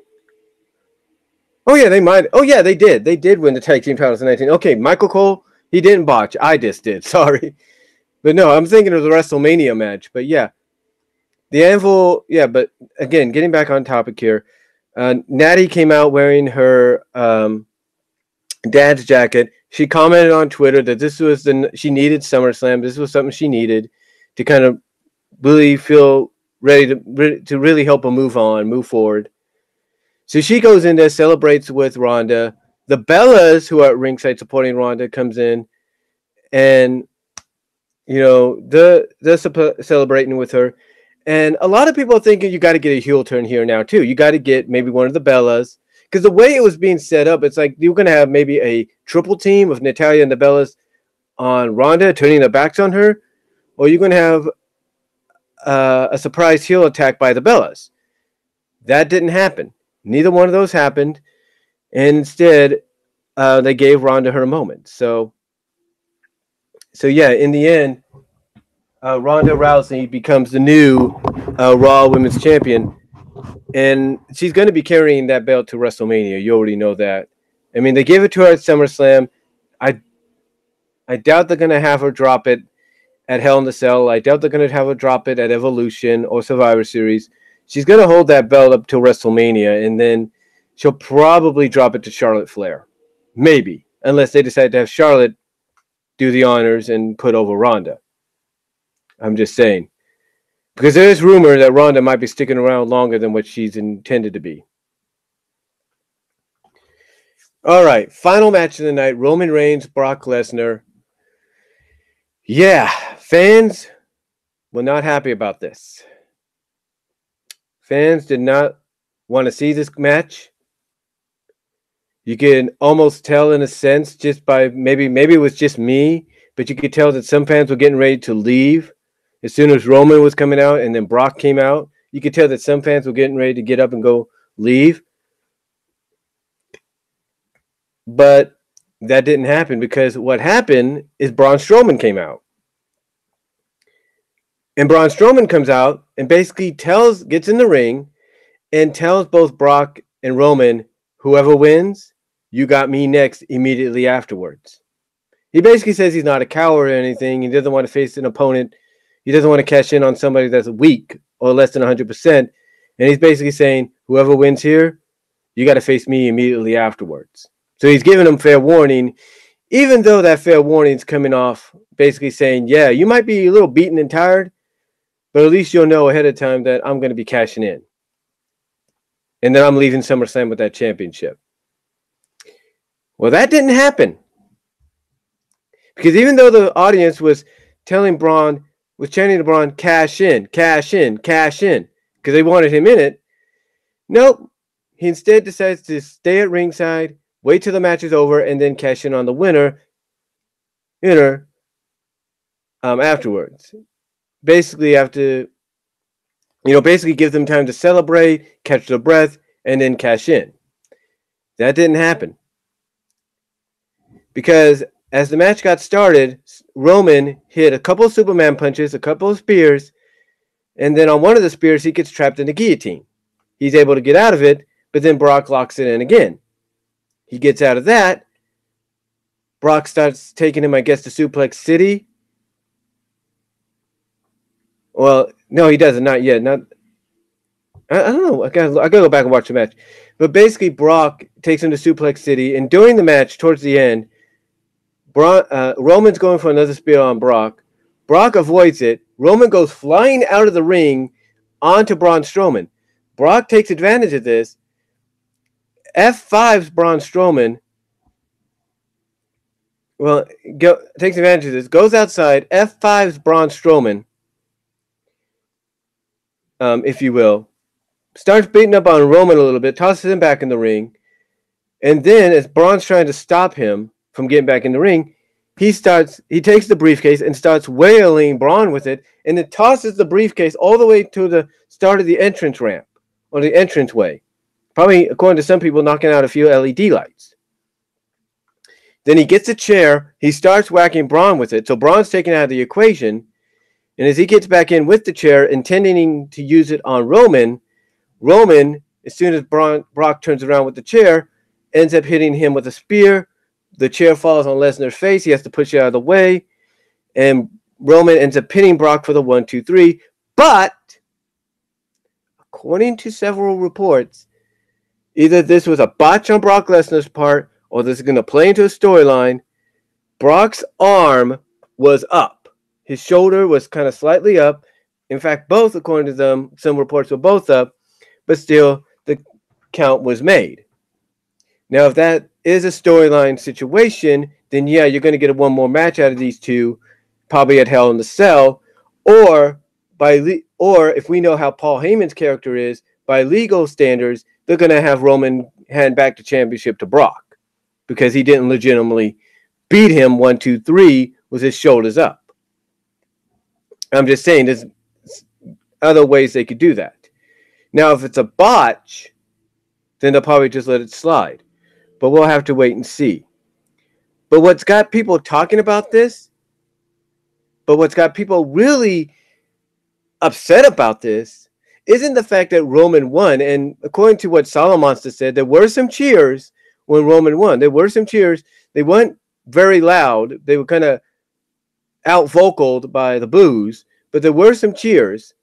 Oh, yeah, they might. Oh, yeah, they did. They did win the tag team titles in 19... Okay, Michael Cole He didn't botch. I just did. Sorry. But no, I'm thinking of the WrestleMania match. But yeah, the Anvil. Yeah, but again, getting back on topic here, Natty came out wearing her dad's jacket. She commented on Twitter that this was she needed SummerSlam. This was something she needed to kind of really feel ready to really help her move forward. So she goes in there, celebrates with Ronda. The Bellas, who are at ringside supporting Ronda, comes in, and they're celebrating with her. And a lot of people are thinking you got to get a heel turn here now too. You got to get maybe one of the Bellas, because the way it was being set up, it's like you're going to have maybe a triple team of Natalya and the Bellas on Ronda, turning their backs on her, or you're going to have a surprise heel attack by the Bellas. That didn't happen. Neither one of those happened, and instead, they gave Ronda her moment. So yeah, in the end, Ronda Rousey becomes the new Raw Women's Champion, and she's going to be carrying that belt to WrestleMania. You already know that. I mean, they gave it to her at SummerSlam. I doubt they're going to have her drop it at Hell in the Cell. I doubt they're going to have her drop it at Evolution or Survivor Series. She's going to hold that belt up till WrestleMania, and then she'll probably drop it to Charlotte Flair. Maybe, unless they decide to have Charlotte do the honors and put over Ronda. I'm just saying. Because there is rumor that Ronda might be sticking around longer than what she's intended to be. All right, final match of the night, Roman Reigns, Brock Lesnar. Yeah, fans were not happy about this. Fans did not want to see this match. You can almost tell, in a sense, just by maybe it was just me, but you could tell that some fans were getting ready to leave as soon as Roman was coming out and then Brock came out. You could tell that some fans were getting ready to get up and go leave. But that didn't happen, because what happened is Braun Strowman came out. And Braun Strowman comes out and basically gets in the ring and tells both Brock and Roman, whoever wins, you got me next immediately afterwards. He basically says he's not a coward or anything. He doesn't want to face an opponent. He doesn't want to cash in on somebody that's weak or less than 100%. And he's basically saying, whoever wins here, you got to face me immediately afterwards. So he's giving them fair warning, even though that fair warning is coming off basically saying, yeah, you might be a little beaten and tired, but at least you'll know ahead of time that I'm going to be cashing in. And then I'm leaving SummerSlam with that championship. Well, that didn't happen. Because even though the audience was chanting to Braun, cash in, cash in, cash in, because they wanted him in it, nope. He instead decides to stay at ringside, wait till the match is over, and then cash in on the winner afterwards. Basically, basically give them time to celebrate, catch their breath, and then cash in. That didn't happen. Because as the match got started, Roman hit a couple of Superman punches, a couple of spears, and then on one of the spears, he gets trapped in the guillotine. He's able to get out of it, but then Brock locks it in again. He gets out of that. Brock starts taking him, I guess, to Suplex City. Well, no, he doesn't. Not yet. I don't know. I gotta go back and watch the match. But basically, Brock takes him to Suplex City, and during the match, towards the end, Roman's going for another spear on Brock. Brock avoids it. Roman goes flying out of the ring onto Braun Strowman. Brock takes advantage of this. F5's Braun Strowman. Well, takes advantage of this. Goes outside. F5's Braun Strowman. If you will. Starts beating up on Roman a little bit. Tosses him back in the ring. And then, as Braun's trying to stop him from getting back in the ring, he takes the briefcase and starts wailing Braun with it, and then tosses the briefcase all the way to the start of the entrance ramp, or the entranceway. Probably, according to some people, knocking out a few LED lights. Then he gets a chair, he starts whacking Braun with it, so Braun's taken out of the equation, and as he gets back in with the chair, intending to use it on Roman, as soon as Brock turns around with the chair, ends up hitting him with a spear, the chair falls on Lesnar's face. He has to push it out of the way. And Roman ends up pinning Brock for the 1, 2, 3. But according to several reports, either this was a botch on Brock Lesnar's part or this is going to play into a storyline. Brock's arm was up. His shoulder was kind of slightly up. In fact, both, according to them, some reports were both up. But still, the count was made. Now, if that is a storyline situation, then yeah, you're going to get one more match out of these two, probably at Hell in the Cell, or if we know how Paul Heyman's character is, by legal standards, they're going to have Roman hand back the championship to Brock because he didn't legitimately beat him 1, 2, 3 with his shoulders up. I'm just saying there's other ways they could do that. Now, if it's a botch, then they'll probably just let it slide. But we'll have to wait and see. But what's got people talking about this, but what's got people really upset about this, isn't the fact that Roman won. And according to what Solomonster said, there were some cheers when Roman won. There were some cheers. They weren't very loud. They were kind of out-vocaled by the boos. But there were some cheers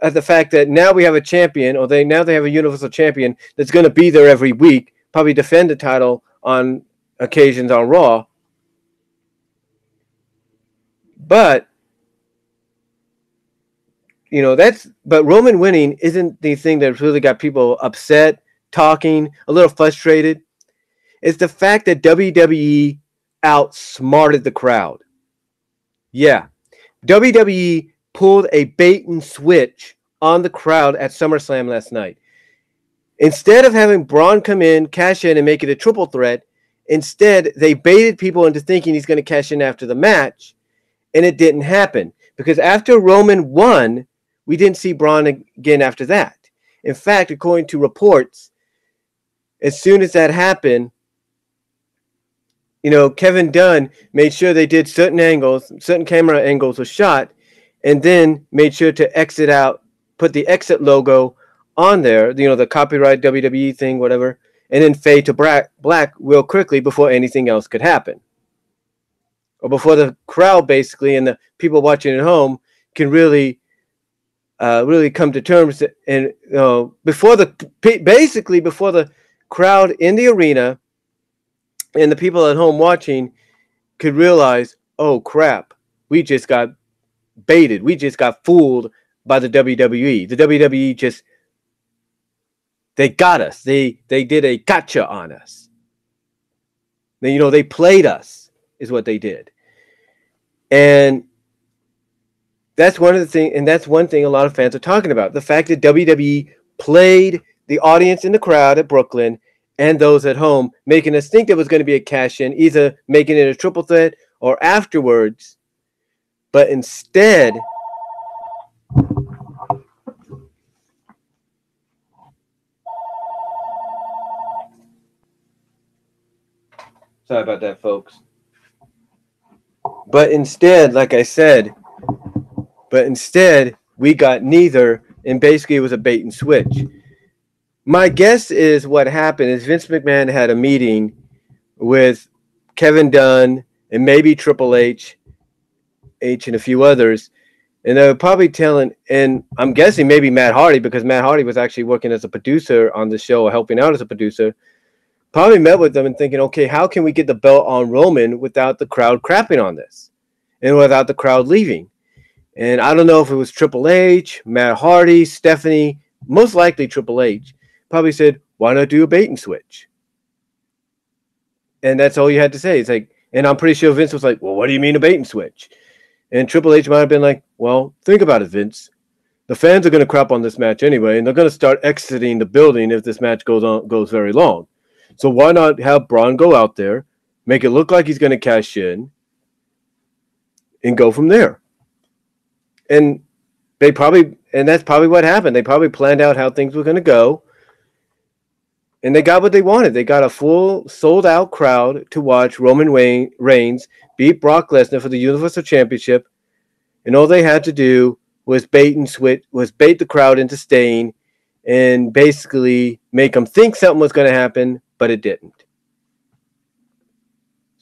at the fact that now we have a champion, or now they have a Universal Champion that's going to be there every week, probably defend the title on occasions on Raw. But, but Roman winning isn't the thing that's really got people upset, talking, a little frustrated. It's the fact that WWE outsmarted the crowd. Yeah. WWE pulled a bait and switch on the crowd at SummerSlam last night. Instead of having Braun come in, cash in, and make it a triple threat, instead they baited people into thinking he's going to cash in after the match, and it didn't happen. Because after Roman won, we didn't see Braun again after that. In fact, according to reports, as soon as that happened, Kevin Dunn made sure they did certain camera angles were shot, and then made sure to exit out, put the exit logo on there, the copyright WWE thing, whatever, and then fade to black real quickly before anything else could happen. Or before the crowd, basically, and the people watching at home can really come to terms. And before the crowd in the arena and the people at home watching could realize, oh, crap, we just got baited. We just got fooled by the WWE. The WWE they got us. They did a gotcha on us. They played us is what they did. And that's one thing a lot of fans are talking about. The fact that WWE played the audience in the crowd at Brooklyn and those at home, making us think there was going to be a cash-in, either making it a triple threat or afterwards. But instead, sorry about that, folks. But instead, like I said, we got neither, and basically it was a bait and switch. My guess is what happened is Vince McMahon had a meeting with Kevin Dunn and maybe Triple H and a few others, and they were probably telling, and I'm guessing maybe Matt Hardy, because Matt Hardy was actually working as a producer on the show, or helping out as a producer, probably met with them and thinking, okay, how can we get the belt on Roman without the crowd crapping on this and without the crowd leaving? And I don't know if it was Triple H, Matt Hardy, Stephanie, most likely Triple H, probably said, why not do a bait and switch? And that's all you had to say. It's like, and I'm pretty sure Vince was like, well, what do you mean a bait and switch? And Triple H might have been like, well, think about it, Vince. The fans are going to crap on this match anyway, and they're going to start exiting the building if this match goes very long. So why not have Braun go out there, make it look like he's going to cash in, and go from there? And that's probably what happened. They probably planned out how things were going to go, and they got what they wanted. They got a full, sold-out crowd to watch Roman Reigns beat Brock Lesnar for the Universal Championship, and all they had to do was bait the crowd into staying, and basically make them think something was going to happen, but it didn't.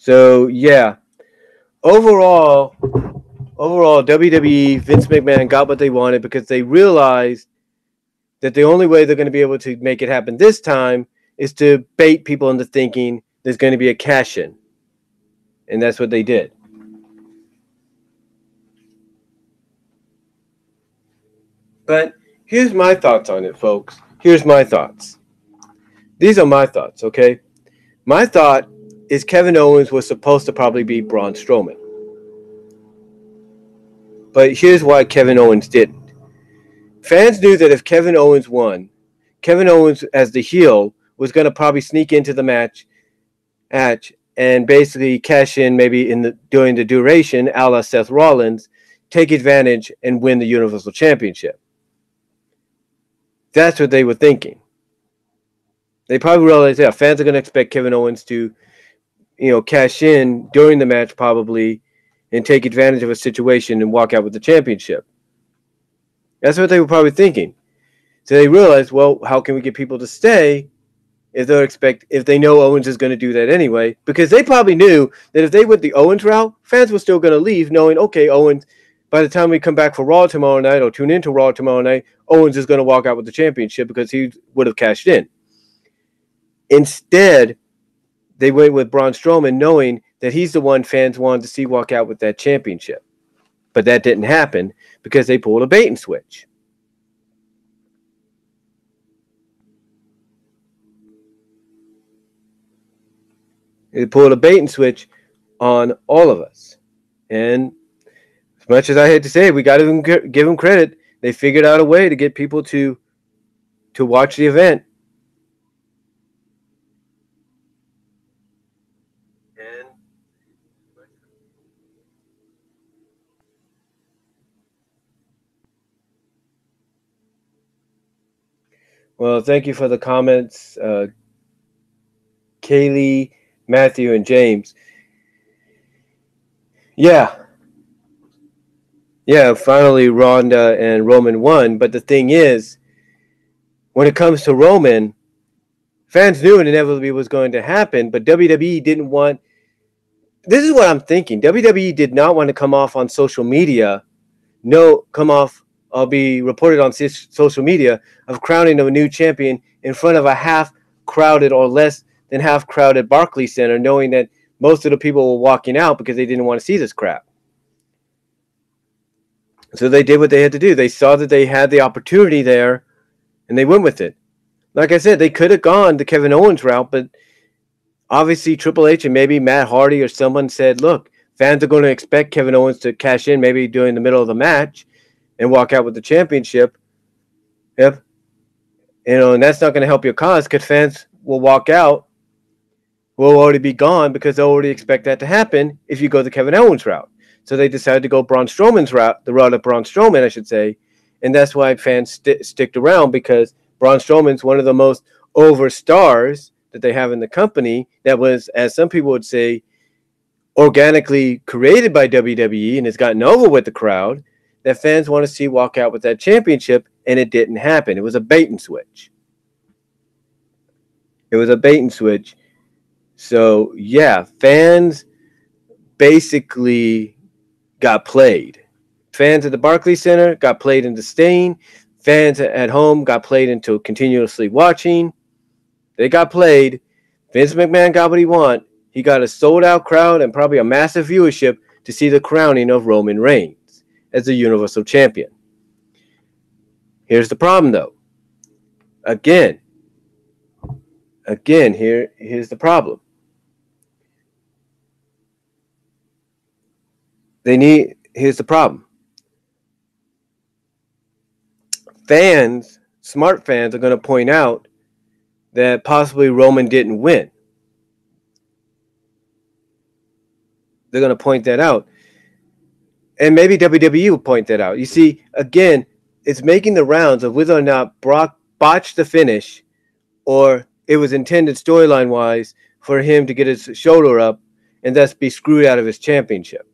So yeah, overall, WWE, Vince McMahon got what they wanted because they realized that the only way they're going to be able to make it happen this time is to bait people into thinking there's going to be a cash in. And that's what they did. But here's my thoughts on it, folks. Here's my thoughts. These are my thoughts, okay? My thought is Kevin Owens was supposed to probably be Braun Strowman. But here's why Kevin Owens didn't. Fans knew that if Kevin Owens won, Kevin Owens as the heel was going to probably sneak into the match and basically cash in maybe during the duration, a la Seth Rollins, take advantage and win the Universal Championship. That's what they were thinking. They probably realized, yeah, fans are going to expect Kevin Owens to, cash in during the match probably and take advantage of a situation and walk out with the championship. That's what they were probably thinking. So they realized, well, how can we get people to stay if they know Owens is going to do that anyway? Because they probably knew that if they went the Owens route, fans were still going to leave knowing, okay, Owens, by the time we come back for Raw tomorrow night or tune into Raw tomorrow night, Owens is going to walk out with the championship because he would have cashed in. Instead, they went with Braun Strowman knowing that he's the one fans wanted to see walk out with that championship. But that didn't happen because they pulled a bait and switch. They pulled a bait and switch on all of us. And as much as I hate to say it, we got to give them credit. They figured out a way to get people to watch the event. Well, thank you for the comments, Kaylee, Matthew, and James. Yeah, finally Ronda and Roman won. But the thing is, when it comes to Roman, fans knew it inevitably was going to happen, but WWE didn't want... This is what I'm thinking. WWE did not want to come off on social media, be reported on social media of crowning of a new champion in front of a half-crowded or less than half-crowded Barclays Center, knowing that most of the people were walking out because they didn't want to see this crap. So they did what they had to do. They saw that they had the opportunity there, and they went with it. Like I said, they could have gone the Kevin Owens route, but obviously Triple H and maybe Matt Hardy or someone said, look, fans are going to expect Kevin Owens to cash in maybe during the middle of the match and walk out with the championship. Yep. And that's not going to help your cause because fans will walk out, will already be gone because they already expect that to happen if you go the Kevin Owens route. So they decided to go Braun Strowman's route, the route of Braun Strowman, I should say. And that's why fans sticked around, because Braun Strowman's one of the most over stars that they have in the company that was, as some people would say, organically created by WWE and has gotten over with the crowd, that fans want to see walk out with that championship, and it didn't happen. It was a bait and switch. So, yeah, fans basically got played. Fans at the Barclays Center got played into staying. Fans at home got played into continuously watching. They got played. Vince McMahon got what he wanted. He got a sold-out crowd and probably a massive viewership to see the crowning of Roman Reigns as the Universal Champion. Here's the problem, though. Again, here's the problem. Here's the problem. Fans, smart fans, are going to point out that possibly Roman didn't win. They're going to point that out. And maybe WWE will point that out. You see, again, it's making the rounds of whether or not Brock botched the finish or it was intended storyline-wise for him to get his shoulder up and thus be screwed out of his championship.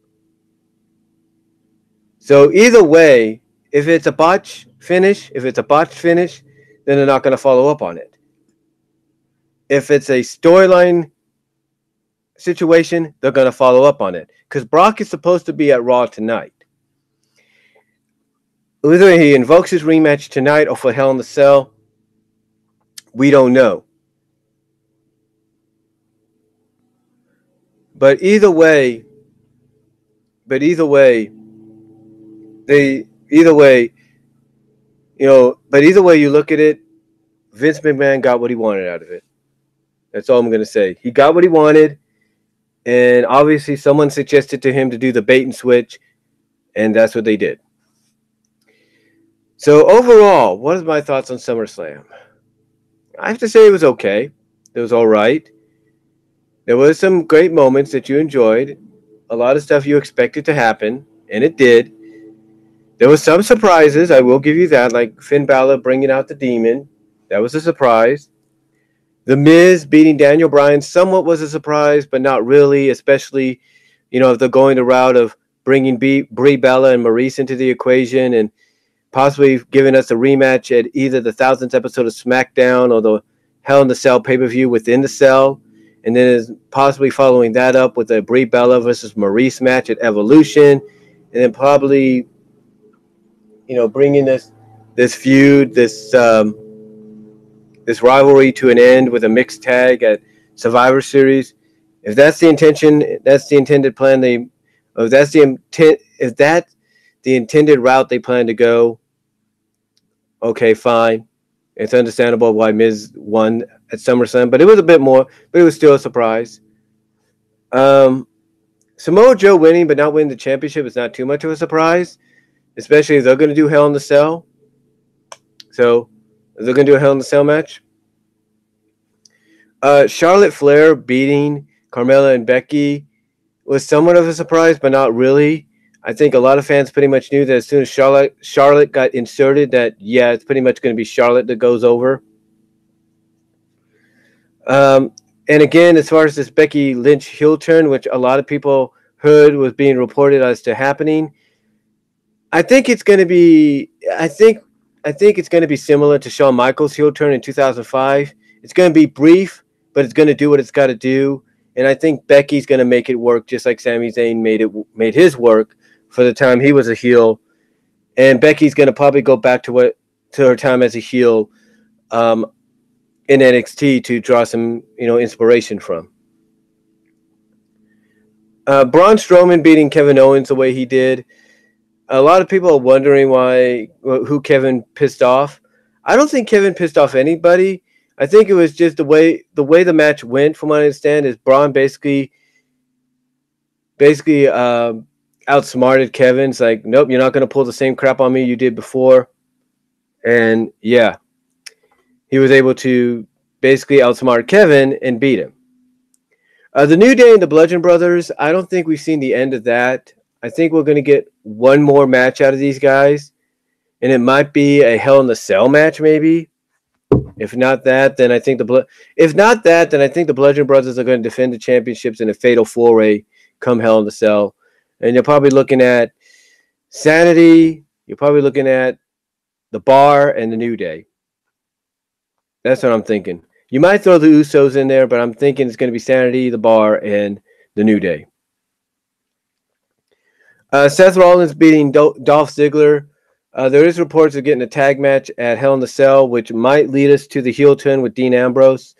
So either way, if it's a botched finish, then they're not going to follow up on it. If it's a storyline situation, they're going to follow up on it. Because Brock is supposed to be at Raw tonight. Whether he invokes his rematch tonight or for Hell in the Cell, we don't know. But either way, either way you look at it, Vince McMahon got what he wanted out of it. That's all I'm going to say. He got what he wanted, and obviously someone suggested to him to do the bait and switch, and that's what they did. So overall, what are my thoughts on SummerSlam? I have to say it was okay. It was all right. There was some great moments that you enjoyed. A lot of stuff you expected to happen, and it did. There was some surprises, I will give you that, like Finn Balor bringing out the demon. That was a surprise. The Miz beating Daniel Bryan somewhat was a surprise, but not really, especially, if they're going the route of bringing Brie Bella and Maurice into the equation and possibly giving us a rematch at either the 1000th episode of SmackDown or the Hell in the Cell pay-per-view within the Cell. And then is possibly following that up with a Brie Bella versus Maurice match at Evolution. And then probably, bringing this feud, this rivalry to an end with a mixed tag at Survivor Series. If that's the intention, that's the intended plan. If that's the intended route they plan to go, okay, fine. It's understandable why Miz won at SummerSlam, but it was a bit more, but it was still a surprise. Samoa Joe winning but not winning the championship is not too much of a surprise, especially if they're going to do Hell in the Cell. So, they're going to do a Hell in the Cell match. Charlotte Flair beating Carmella and Becky was somewhat of a surprise, but not really. I think a lot of fans pretty much knew that as soon as Charlotte got inserted, that, yeah, it's pretty much going to be Charlotte that goes over. And again, as far as this Becky Lynch heel turn, which a lot of people heard was being reported as to happening, I think it's going to be it's going to be similar to Shawn Michaels' heel turn in 2005. It's going to be brief, but it's going to do what it's got to do. And I think Becky's going to make it work just like Sami Zayn made his work for the time he was a heel. And Becky's going to probably go back to her time as a heel in NXT to draw some, inspiration from. Braun Strowman beating Kevin Owens the way he did. A lot of people are wondering who Kevin pissed off. I don't think Kevin pissed off anybody. I think it was just the way the match went, from what I understand, is Braun basically outsmarted Kevin. It's like, nope, you're not going to pull the same crap on me you did before. And yeah, he was able to basically outsmart Kevin and beat him. The New Day and the Bludgeon Brothers, I don't think we've seen the end of that. I think we're going to get one more match out of these guys, and it might be a Hell in the Cell match, maybe. If not that, then I think the Bludgeon Brothers are going to defend the championships in a fatal four-way come Hell in the Cell. And you're probably looking at Sanity, you're probably looking at the Bar, and the New Day. That's what I'm thinking. You might throw the Usos in there, but I'm thinking it's going to be Sanity, the Bar, and the New Day. Seth Rollins beating Dolph Ziggler. There is reports of getting a tag match at Hell in the Cell, which might lead us to the heel turn with Dean Ambrose.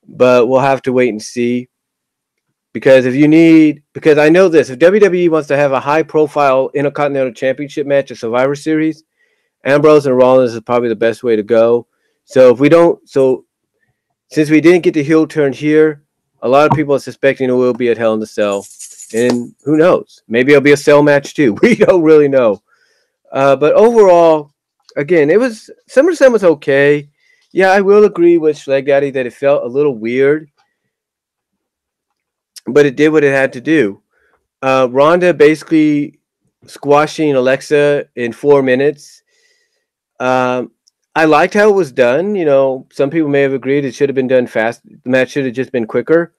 But we'll have to wait and see. Because I know this, if WWE wants to have a high-profile Intercontinental Championship match at Survivor Series, Ambrose and Rollins is probably the best way to go. Since we didn't get the heel turn here, a lot of people are suspecting it will be at Hell in the Cell. And who knows? Maybe it'll be a cell match too. We don't really know. But overall, again, SummerSlam was okay. Yeah, I will agree with Schleg Daddy that it felt a little weird. But it did what it had to do. Ronda basically squashing Alexa in 4 minutes. I liked how it was done. Some people may have agreed it should have been done fast. The match should have just been quicker.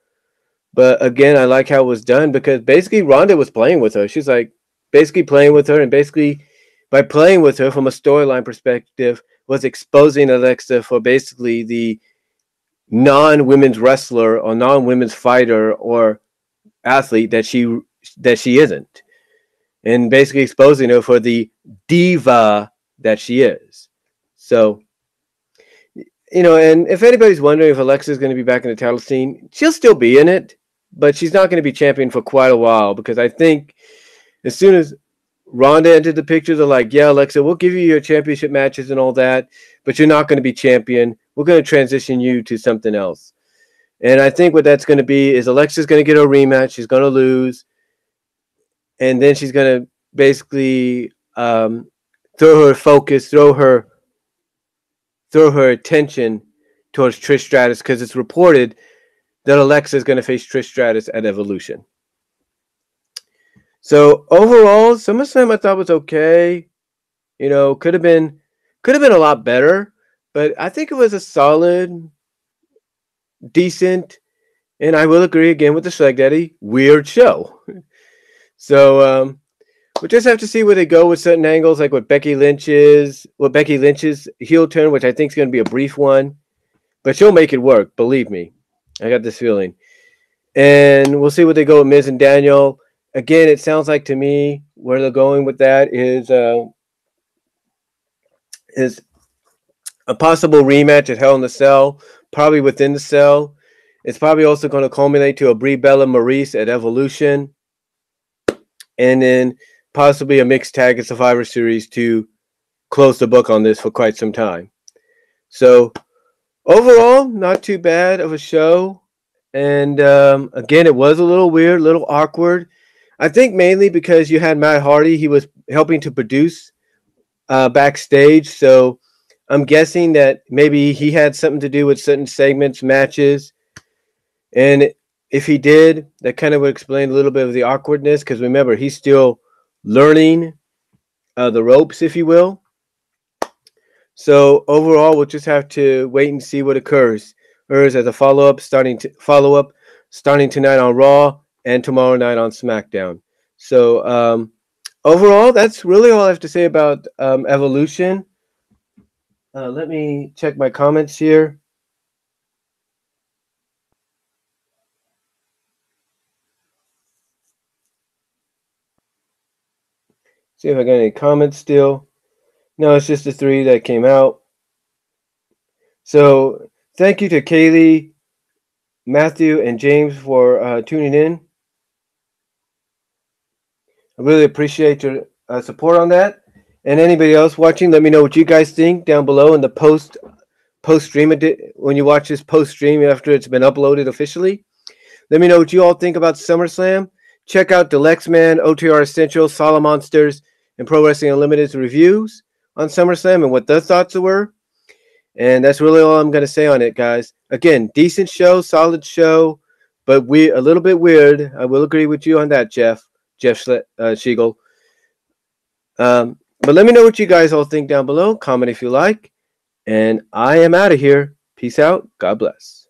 But again, I like how it was done because basically Ronda was playing with her. She's like basically playing with her, and basically by playing with her from a storyline perspective was exposing Alexa for basically the non-women's wrestler or non-women's fighter or athlete that she isn't, and basically exposing her for the diva that she is. So, and if anybody's wondering if Alexa's going to be back in the title scene, she'll still be in it, but she's not going to be champion for quite a while, because I think as soon as Ronda entered the picture, they're like, yeah, Alexa, we'll give you your championship matches and all that, but you're not going to be champion. We're going to transition you to something else. And I think what that's going to be is Alexa's going to get a rematch. She's going to lose. And then she's going to basically throw her focus, throw her attention towards Trish Stratus, because it's reported that Alexa is going to face Trish Stratus at Evolution. So overall, SummerSlam I thought was okay. Could have been a lot better, but I think it was a solid, decent, and I will agree again with the Schleg Daddy, weird show. So we'll just have to see where they go with certain angles, like what Becky Lynch's heel turn, which I think is going to be a brief one, but she'll make it work. Believe me, I got this feeling. And we'll see what they go with Miz and Daniel. Again, it sounds like to me where they're going with that is a possible rematch at Hell in the Cell, probably within the Cell. It's probably also going to culminate to a Brie Bella Maurice at Evolution, and then possibly a mixed tag at Survivor Series to close the book on this for quite some time. So overall, not too bad of a show. And again, it was a little weird, a little awkward. I think mainly because you had Matt Hardy. He was helping to produce backstage. So I'm guessing that maybe he had something to do with certain segments, matches. And if he did, that kind of would explain a little bit of the awkwardness. Because remember, he's still learning the ropes, if you will. So overall, we'll just have to wait and see what occurs. As a follow-up starting tonight on Raw and tomorrow night on SmackDown. So overall, that's really all I have to say about Evolution. Let me check my comments here. See if I got any comments still. No, it's just the 3 that came out. So thank you to Kaylee, Matthew, and James for tuning in. I really appreciate your support on that. And anybody else watching, let me know what you guys think down below in the post stream when you watch this post stream after it's been uploaded officially. Let me know what you all think about SummerSlam. Check out Dalyxman, OTR Essential, Solid Monsters, and Pro Wrestling Unlimited's reviews on SummerSlam and what their thoughts were. And that's really all I'm going to say on it, guys. Again, decent show, solid show, but a little bit weird. I will agree with you on that, Jeff Schiegel. But let me know what you guys all think down below. Comment if you like. And I am out of here. Peace out. God bless.